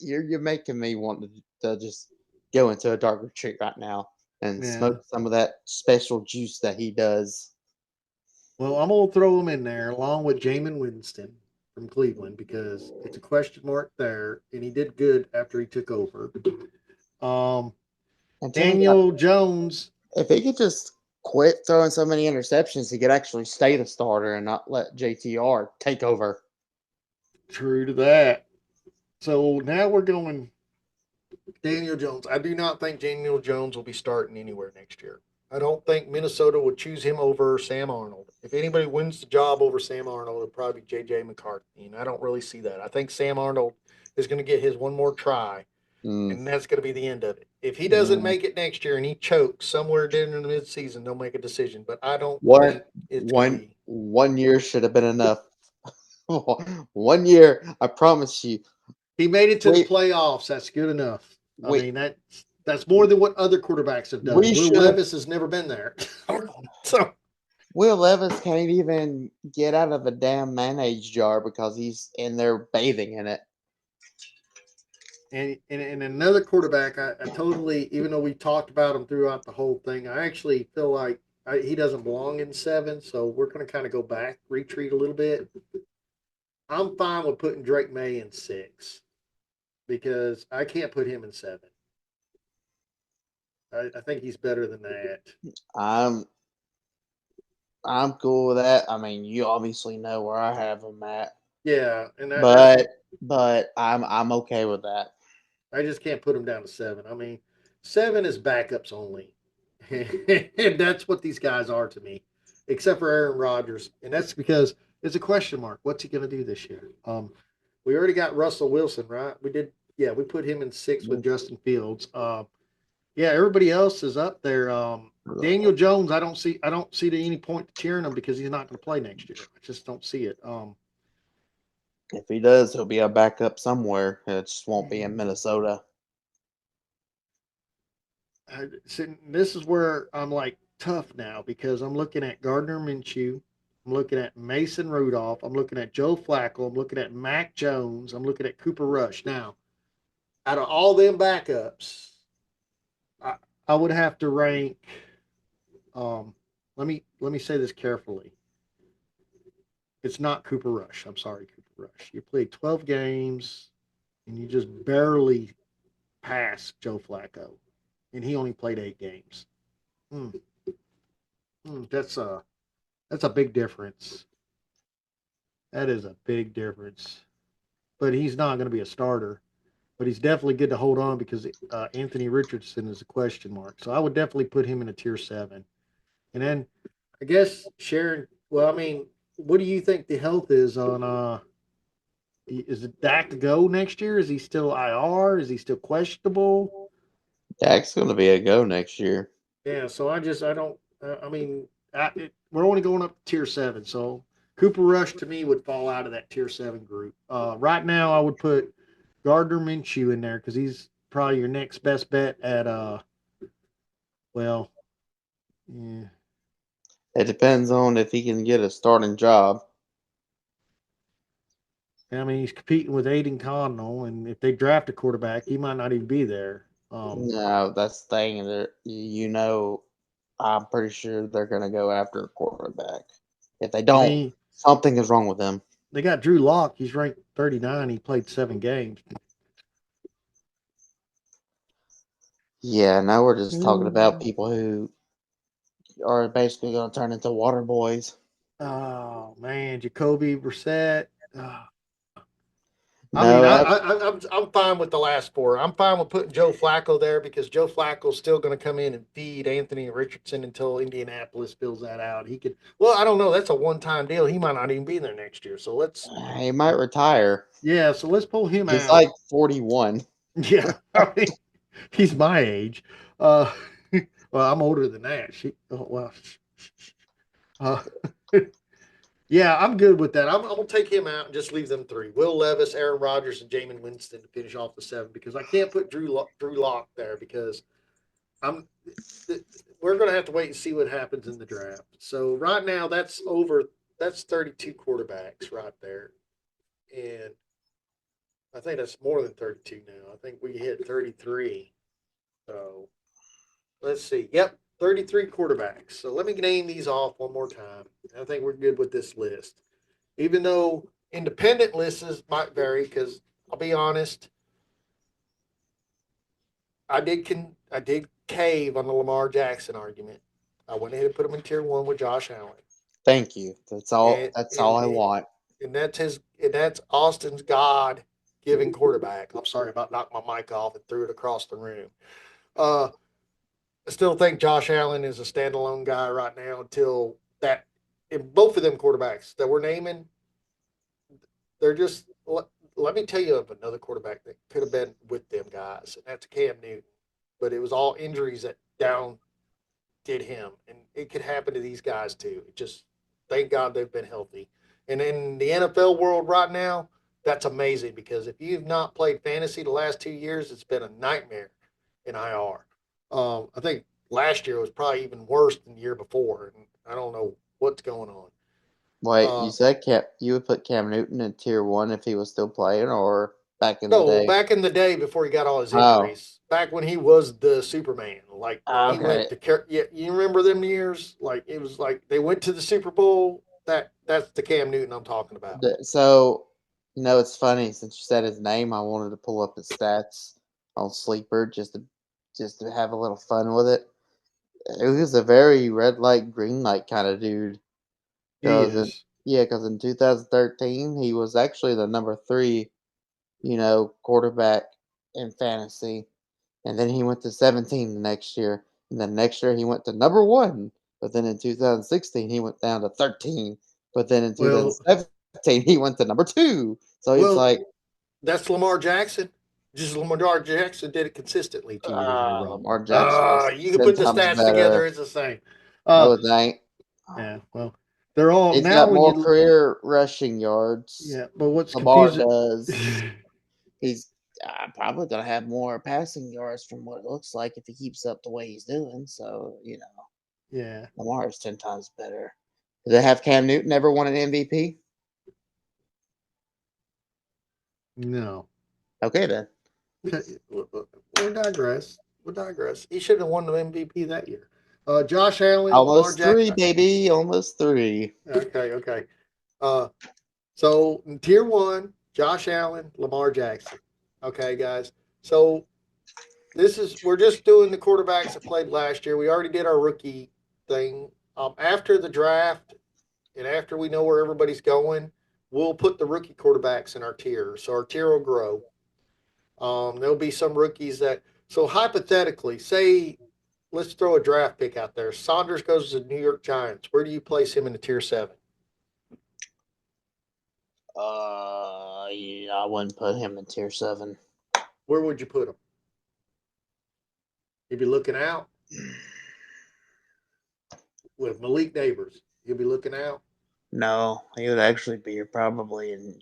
you're making me want to just go into a dark retreat right now and Yeah. smoke some of that special juice that he does. Well, I'm gonna throw him in there along with Jamin Winston from Cleveland because it's a question mark there, and he did good after he took over. Um, And tell me, Daniel Jones, if he could just quit throwing so many interceptions, he could actually stay the starter and not let JTR take over. true to that. So now we're going Daniel Jones. I do not think Daniel Jones will be starting anywhere next year. I don't think Minnesota would choose him over Sam Arnold. If anybody wins the job over Sam Arnold, it'll probably be J.J. McCarthy, and I don't really see that. I think Sam Arnold is going to get his one more try, Mm, and that's going to be the end of it. If he doesn't mm. make it next year and he chokes somewhere during the midseason, they'll make a decision. But I don't One think it's going to one be. one year should have been enough. 1 year, I promise you. He made it to the We playoffs. That's good enough. I we mean, that's more than what other quarterbacks have done. we Will should have. Levis has never been there. So Will Levis can't even get out of a damn mayonnaise jar because he's in there bathing in it. And another quarterback, I totally, even though we talked about him throughout the whole thing, I actually feel like he doesn't belong in 7. So we're going to kind of go back, retreat a little bit. I'm fine with putting Drake May in 6 because I can't put him in 7. I think he's better than that. I'm I'm cool with that. I mean, you obviously know where I have him at, Yeah, and that's but I'm okay with that. I just can't put him down to 7. I mean, 7 is backups only, and that's what these guys are to me, except for Aaron Rodgers, and that's because it's a question mark. What's he going to do this year? We already got Russell Wilson, right? We did, yeah. We put him in 6 with Justin Fields. Yeah, everybody else is up there. Daniel Jones, I don't see any point to cheering him because he's not going to play next year. I just don't see it. If he does, he'll be a backup somewhere. It just won't be in Minnesota. This is where I'm like tough now because I'm looking at Gardner Minshew, I'm looking at Mason Rudolph, I'm looking at Joe Flacco, I'm looking at Mac Jones, I'm looking at Cooper Rush. Now, out of all them backups, I, I would have to rank. Um, let me say this carefully. It's not Cooper Rush. I'm sorry, Cooper Rush. You played 12 games and you just barely passed Joe Flacco, and he only played 8 games. Hmm. That's a big difference. That is a big difference. But he's not going to be a starter. But he's definitely good to hold on because Anthony Richardson is a question mark. So I would definitely put him in a tier 7. And then I guess Sharon. Well, I mean, what do you think the health is on? Is it Dak to go next year? Is he still IR? Is he still questionable? Dak's going to be a go next year. Yeah. So I don't. I mean, we're only going up to tier 7. So Cooper Rush to me would fall out of that tier 7 group. Right now, I would put Gardner Minshew in there because he's probably your next best bet at well, yeah. It depends on if he can get a starting job. I mean, he's competing with Aiden Connell, and if they draft a quarterback, he might not even be there. No, that's the thing. I'm pretty sure they're going to go after a quarterback. If they I don't, mean, something is wrong with them. they got Drew Lock. He's ranked 39. He played 7 games. Yeah, now we're just talking about Mm. people who are basically going to turn into water boys. Oh man, Jacoby Brissett. I mean, No, I'm fine with the last 4. I'm fine with putting Joe Flacco there because Joe Flacco's still going to come in and feed Anthony Richardson until Indianapolis fills that out. He could. Well, I don't know. That's a one-time deal. He might not even be there next year. So let's. he might retire. Yeah. So let's pull him He's out. like 41. Yeah. I mean, he's my age. Uh, well, I'm older than that. Oh, well. Uh, yeah, I'm good with that. I'm gonna take him out and just leave them 3: Will Levis, Aaron Rodgers, and Jamin Winston to finish off the 7 because I can't put Drew Lock there because I'm. We're gonna have to wait and see what happens in the draft. So right now, that's over. That's 32 quarterbacks right there, and I think that's more than 32 now. I think we hit 33. So let's see. Yep, 33 quarterbacks. So let me name these off one more time. I think we're good with this list. Even though independent lists might vary, because I'll be honest, I did cave on the Lamar Jackson argument. I went ahead and put him in tier 1 with Josh Allen, Thank you. That's all. and That's and all I want. and that's Austin's God given quarterback. I'm sorry about knocking my mic off and threw it across the room. Uh, I still think Josh Allen is a standalone guy right now until that. And both of them quarterbacks that we're naming, they're just. Let me tell you of another quarterback that could have been with them guys, and that's Cam Newton. But it was all injuries that down did him, and it could happen to these guys too. It just thank God they've been healthy. And in the NFL world right now, that's amazing because if you've not played fantasy the last 2 years, it's been a nightmare in IR. I think last year was probably even worse than the year before, and I don't know what's going on. Wait, you Uh, said you would put Cam Newton in tier 1 if he was still playing, or back in the No, day. back in the day before he got all his Oh, injuries, back when he was the Superman, like when he okay. went to, yeah, you remember them years? Like it was like they went to the Super Bowl. That's the Cam Newton I'm talking about. So, it's funny since you said his name. I wanted to pull up his stats on Sleeper just to have a little fun with it. He was a very red light, green light kind of dude. He Cause in, is. yeah, because in 2013 he was actually the number three, quarterback in fantasy, and then he went to 17 the next year, and then next year he went to number one. But then in 2016 he went down to 13. But then in Well, 2017 he went to number two. So it's well, like, that's Lamar Jackson. Just Lamar Jackson did it consistently 2 years in a row. Lamar Jackson is You can 10 put the times stats together; better. it's the same. No, Uh, it ain't. yeah. Well, they're all He's now got when more you. career rushing yards. Yeah, but what's Lamar confusing? does. He's probably going to have more passing yards from what it looks like if he keeps up the way he's doing. So, Yeah. Lamar is 10 times better. Does it have Cam Newton ever won an MVP? No. Okay, then. We'll digress. We'll digress. He should have won the MVP that year. Josh Allen, Lamar Almost three, Jackson. baby. Almost three. Okay, okay. Uh, so in tier one, Josh Allen, Lamar Jackson. Okay, guys. So we're just doing the quarterbacks that played last year. We already did our rookie thing. After the draft and after we know where everybody's going, we'll put the rookie quarterbacks in our tier. So our tier will grow. There'll be some rookies that. So hypothetically, say, let's throw a draft pick out there. Saunders goes to the New York Giants. Where do you place him in the tier seven? Yeah, I wouldn't put him in tier seven. Where would you put him? You'd be looking out with Malik Neighbors. You'll be looking out. No, he would actually be probably in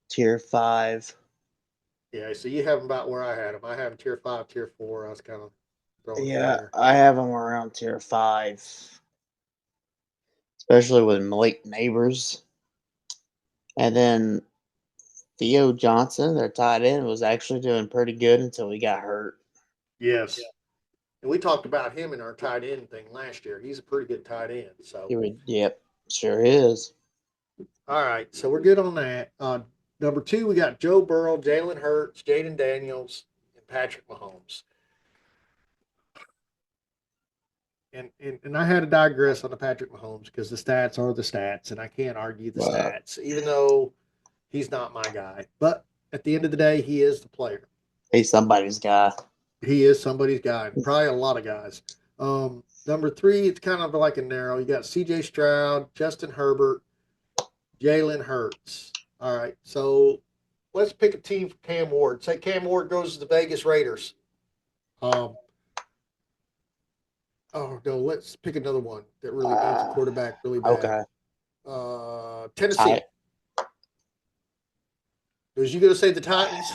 tier five. Yeah, so you have him about where I had him. I have him tier five, tier four. I was kind of throwing him in Yeah, there. I have him around tier five, especially with Malik Neighbors. And then Theo Johnson, their tight end, was actually doing pretty good until he got hurt. Yes. And we talked about him in our tight end thing last year. He's a pretty good tight end. So, Yep, sure is. all right. So we're good on that. Number two, we got Joe Burrow, Jalen Hurts, Jaden Daniels, and Patrick Mahomes. And I had to digress on the Patrick Mahomes because the stats are the stats, and I can't argue the Well, stats, even though he's not my guy. But at the end of the day, he is the player. he's somebody's guy. He is somebody's guy, and probably a lot of guys. Number three, it's kind of like a narrow. You got C.J. Stroud, Justin Herbert, Jalen Hurts. All right, so let's pick a team for Cam Ward. Say Cam Ward goes to the Vegas Raiders. Um, oh no, let's pick another one that really needs a Uh, quarterback really bad. okay. Tennessee. I Was you going to say the Titans?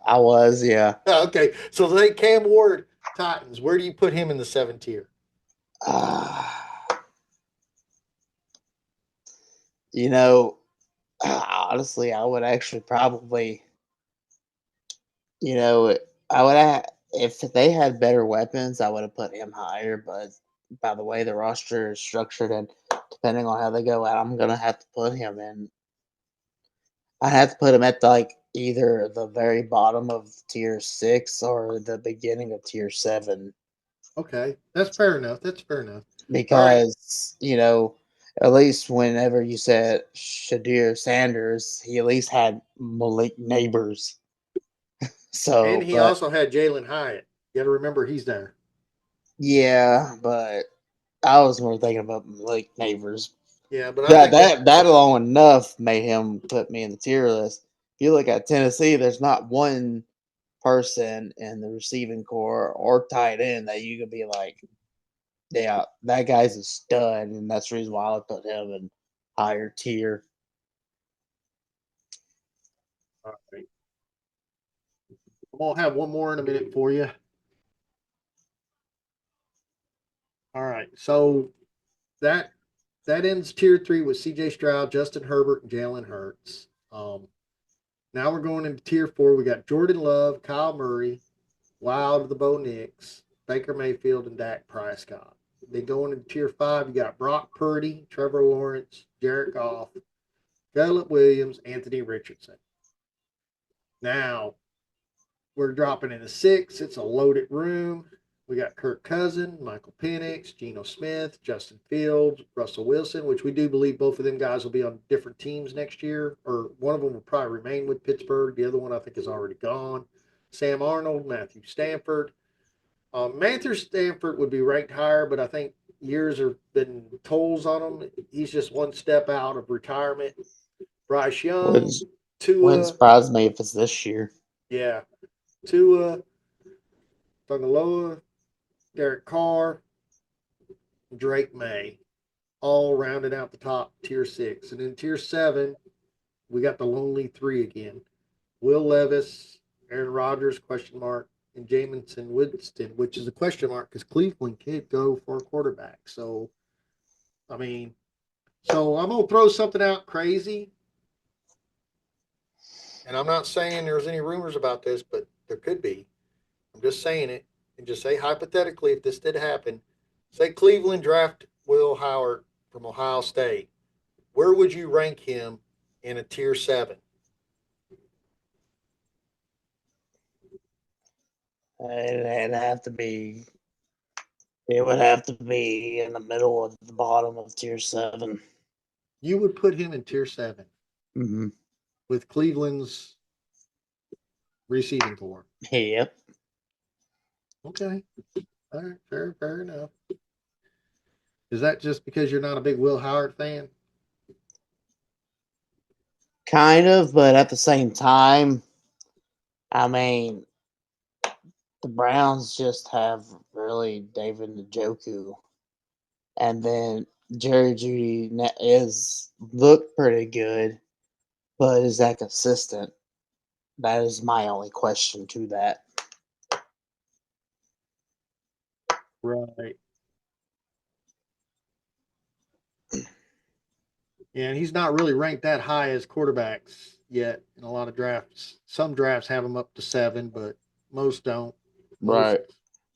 I was, yeah. Okay, so they Cam Ward Titans. Where do you put him in the seventh tier? Uh, you know, honestly, I would actually probably, you know, I would have, if they had better weapons, I would have put him higher. But by the way the roster is structured and depending on how they go out, I'm gonna have to put him in. I have to put him at like either the very bottom of tier six or the beginning of tier seven Okay, that's fair enough. That's fair enough. All right, because at least whenever you said Shadir Sanders, he at least had Malik Neighbors. and So, he but also had Jalen Hyatt. You got to remember he's there. yeah, but I was more thinking about Malik Neighbors. Yeah, but I That think that that that alone enough made him put me in the tier list. If you look at Tennessee, there's not one person in the receiving core or tight end that you could be like, yeah, that guy's a stud, and that's the reason why I put him in higher tier. all right. I'm gonna have one more in a minute for you. All right, so that that ends tier three with C.J. Stroud, Justin Herbert, and Jalen Hurts. Now we're going into tier 4. We got Jordan Love, Kyle Murray, Wild of the Bo Nix, Baker Mayfield, and Dak Prescott. Then going into tier 5, you got Brock Purdy, Trevor Lawrence, Jared Goff, Caleb Williams, Anthony Richardson. Now we're dropping into 6. It's a loaded room. We got Kirk Cousins, Michael Penix, Geno Smith, Justin Fields, Russell Wilson, which we do believe both of them guys will be on different teams next year, or one of them will probably remain with Pittsburgh. The other one I think is already gone. Sam Arnold, Matthew Stafford. Matthew Stafford would be ranked higher, but I think years have been tolls on him. He's just one step out of retirement. Bryce Young, Wouldn't Tua, surprise me if it's this year. yeah, Tua, Tungaloa, Derek Carr, Drake May, all rounded out the top tier 6. And in tier 7, we got the lonely 3 again. Will Levis, Aaron Rodgers, question mark, and Jamison Winston, which is a question mark because Cleveland could go for a quarterback. So, I mean, so I'm going to throw something out crazy. And I'm not saying there's any rumors about this, but there could be. I'm just saying it. And just say hypothetically, if this did happen, say Cleveland draft Will Howard from Ohio State, where would you rank him in a tier 7? It'd have to be. It would have to be in the middle of the bottom of tier 7. You would put him in tier 7 Mm-hmm. with Cleveland's receiving core. Yep. Okay. All right. Fair enough. Is that just because you're not a big Will Howard fan? Kind of, but at the same time, I mean, the Browns just have really David Njoku, and then Jerry Judy is looked pretty good, but is that consistent? That is my only question to that. Right. And he's not really ranked that high as quarterbacks yet in a lot of drafts. Some drafts have him up to 7, but most don't. Most, Right.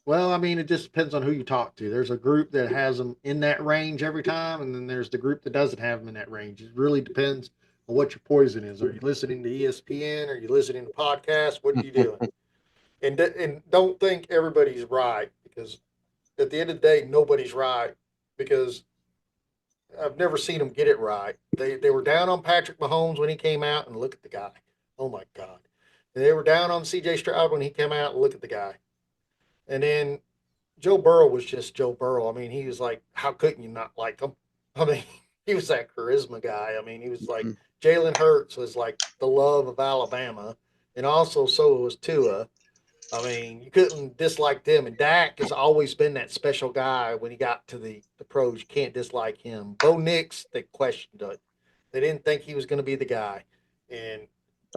well, I mean, it just depends on who you talk to. There's a group that has them in that range every time, and then there's the group that doesn't have them in that range. It really depends on what your poison is. Are you listening to ESPN? Are you listening to podcasts? What are you doing? And don't think everybody's right, because at the end of the day, nobody's right, because I've never seen them get it right. They were down on Patrick Mahomes when he came out, and look at the guy. Oh my God. And they were down on CJ Stroud when he came out, and look at the guy. And then Joe Burrow was just Joe Burrow. I mean, he was like, how couldn't you not like him? I mean, he was that charisma guy. I mean, he was like Jalen Hurts was like the love of Alabama, and also so was Tua. I mean, you couldn't dislike them. And Dak has always been that special guy when he got to the pros. You can't dislike him. Bo Nix, they questioned it. They didn't think he was going to be the guy. And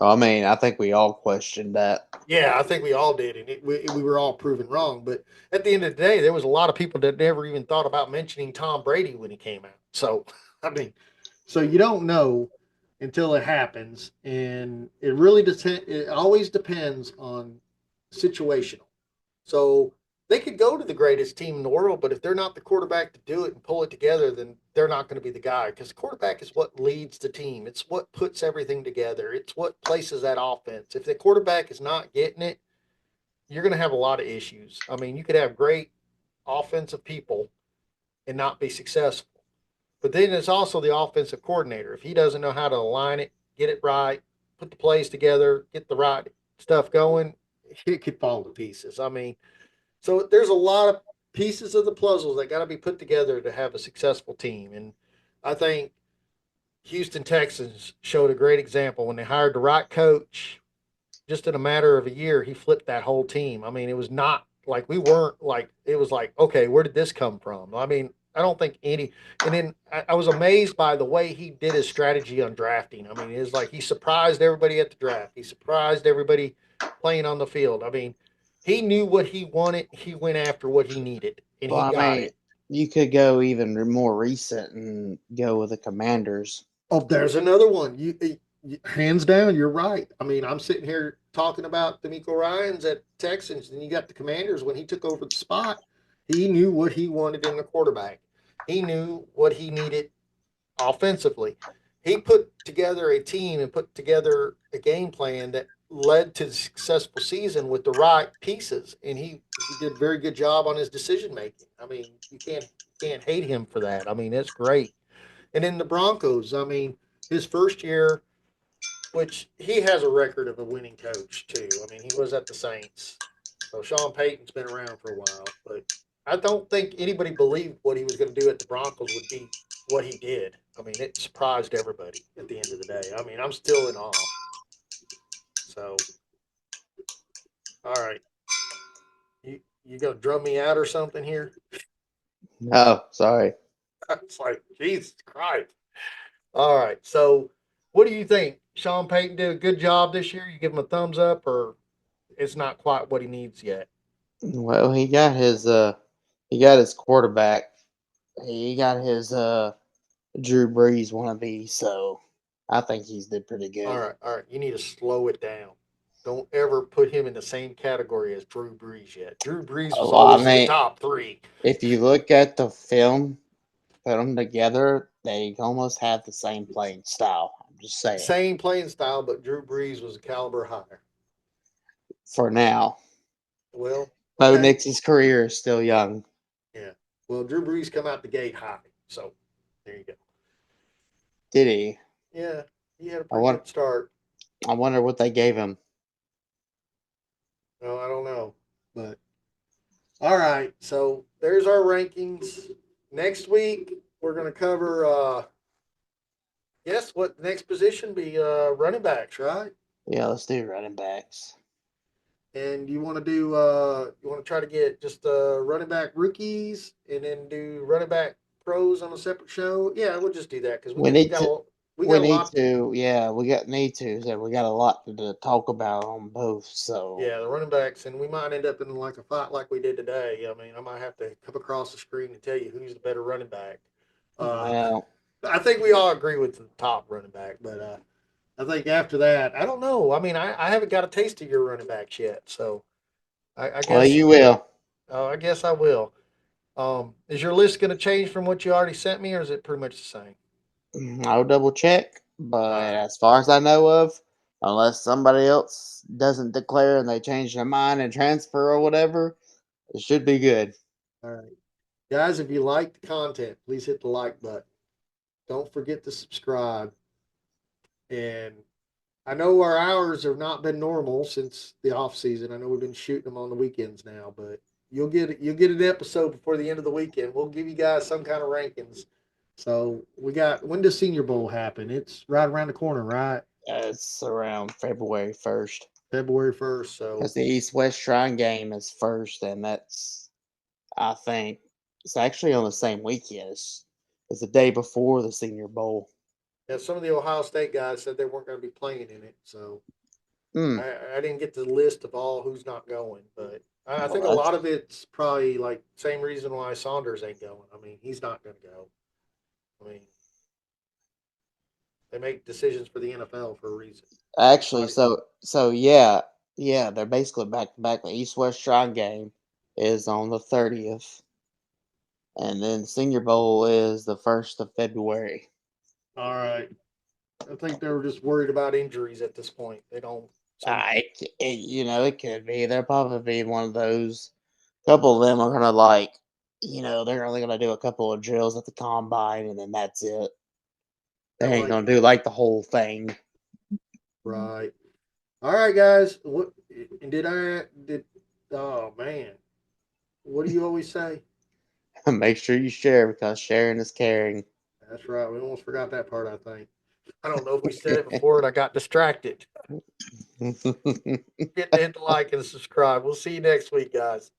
I mean, I think we all questioned that. yeah, I think we all did. And we were all proven wrong. But at the end of the day, there was a lot of people that never even thought about mentioning Tom Brady when he came out. So, I mean, so you don't know until it happens. And it always depends on situational. So they could go to the greatest team in the world, but if they're not the quarterback to do it and pull it together, then they're not going to be the guy, because the quarterback is what leads the team. It's what puts everything together. It's what places that offense. If the quarterback is not getting it, you're going to have a lot of issues. I mean, you could have great offensive people and not be successful. But then it's also the offensive coordinator. If he doesn't know how to align it, get it right, put the plays together, get the right stuff going, it could fall to pieces. I mean, so there's a lot of pieces of the puzzles that got to be put together to have a successful team. And I think Houston Texans showed a great example when they hired the right coach. Just in a matter of a year, he flipped that whole team. I mean, it was not like we weren't like, it was like, okay, where did this come from? I mean, I don't think any. And then I was amazed by the way he did his strategy on drafting. I mean, it was like he surprised everybody at the draft. He surprised everybody playing on the field. I mean, he knew what he wanted. He went after what he needed, and Well, he I got mean, it. you could go even more recent and go with the Commanders. Oh, there's another one. Hands down, you're right. I mean, I'm sitting here talking about D'Amico Ryans at Texans, and you got the Commanders when he took over the spot. He knew what he wanted in a quarterback. He knew what he needed offensively. He put together a team and put together a game plan that led to a successful season with the right pieces, and he did a very good job on his decision making. I mean, you can't hate him for that. I mean, that's great. And then the Broncos, I mean, his first year, which he has a record of a winning coach too. I mean, he was at the Saints. So Sean Payton's been around for a while, but I don't think anybody believed what he was going to do at the Broncos would be what he did. I mean, it surprised everybody at the end of the day. I mean, I'm still in awe. So, all right, you gonna drum me out or something here? Oh, sorry. It's like Jesus Christ. All right, so what do you think? Sean Payton did a good job this year. You give him a thumbs up, or it's not quite what he needs yet? Well, he got his quarterback. He got his Drew Brees wannabe, so I think he's did pretty All good. right, all right. You need to slow it down. Don't ever put him in the same category as Drew Brees yet. Drew Brees was Well, I always in the mean, top three. if you look at the film, put them together, they almost have the same playing style. I'm just saying. Same playing style, but Drew Brees was a caliber higher. For now, Well, Bo okay. Nix's career is still young. Yeah. Well, Drew Brees come out the gate high. So there you go. Did he? Yeah, he had a I pretty want. good start. I wonder what they gave him. No, I don't know. But all right. So there's our rankings. Next week we're gonna cover guess what the next position be running backs, right? Yeah, let's do running backs. And you want to do you want to try to get just running back rookies and then do running back pros on a separate show. Yeah, we'll just do that because We need to. we We got a need lot. to. Yeah, we got need to. So we got a lot to talk about on both. So Yeah, the running backs, and we might end up in like a fight like we did today. I mean, I might have to come across the screen and tell you who's the better running back. Uh, well, I think we all agree with the top running back, but I think after that, I don't know. I mean, I haven't got a taste of your running backs yet, so I well, guess you will. I guess I will. Is your list going to change from what you already sent me, or is it pretty much the same? I'll double check, All but right, as far as I know of, unless somebody else doesn't declare and they change their mind and transfer or whatever, it should be good. all right, guys. If you like the content, please hit the like button. Don't forget to subscribe. And I know our hours have not been normal since the off season. I know we've been shooting them on the weekends now, but you'll get an episode before the end of the weekend. We'll give you guys some kind of rankings. So we got when does Senior Bowl happen? It's right around the corner, right? It's around February 1st February 1st. So because the East West Shrine game is first, and that's, I think, it's actually on the same weekend. It's the day before the Senior Bowl. yeah, some of the Ohio State guys said they weren't going to be playing in it. So Hmm. I didn't get the list of all who's not going, but I Well, think a lot of it's probably like same reason why Saunders ain't going. I mean, he's not going to go. I mean, they make decisions for the NFL for a reason. actually, Right. so yeah, they're basically back to back. The East West Shrine game is on the 30th, and then Senior Bowl is the 1st of February. All right. I think they were just worried about injuries at this point. They don't. Some. It could be. They're probably be one of those. Couple of them are gonna they're only gonna do a couple of drills at the combine, and then that's it. They ain't Like gonna do like the whole thing. right. All right, guys. What and did I did? Oh man, what do you always say? Make sure you share because sharing is caring. That's right. We almost forgot that part. I think. I don't know if we said it before, and I got distracted. Get to hit the like and subscribe. We'll see you next week, guys.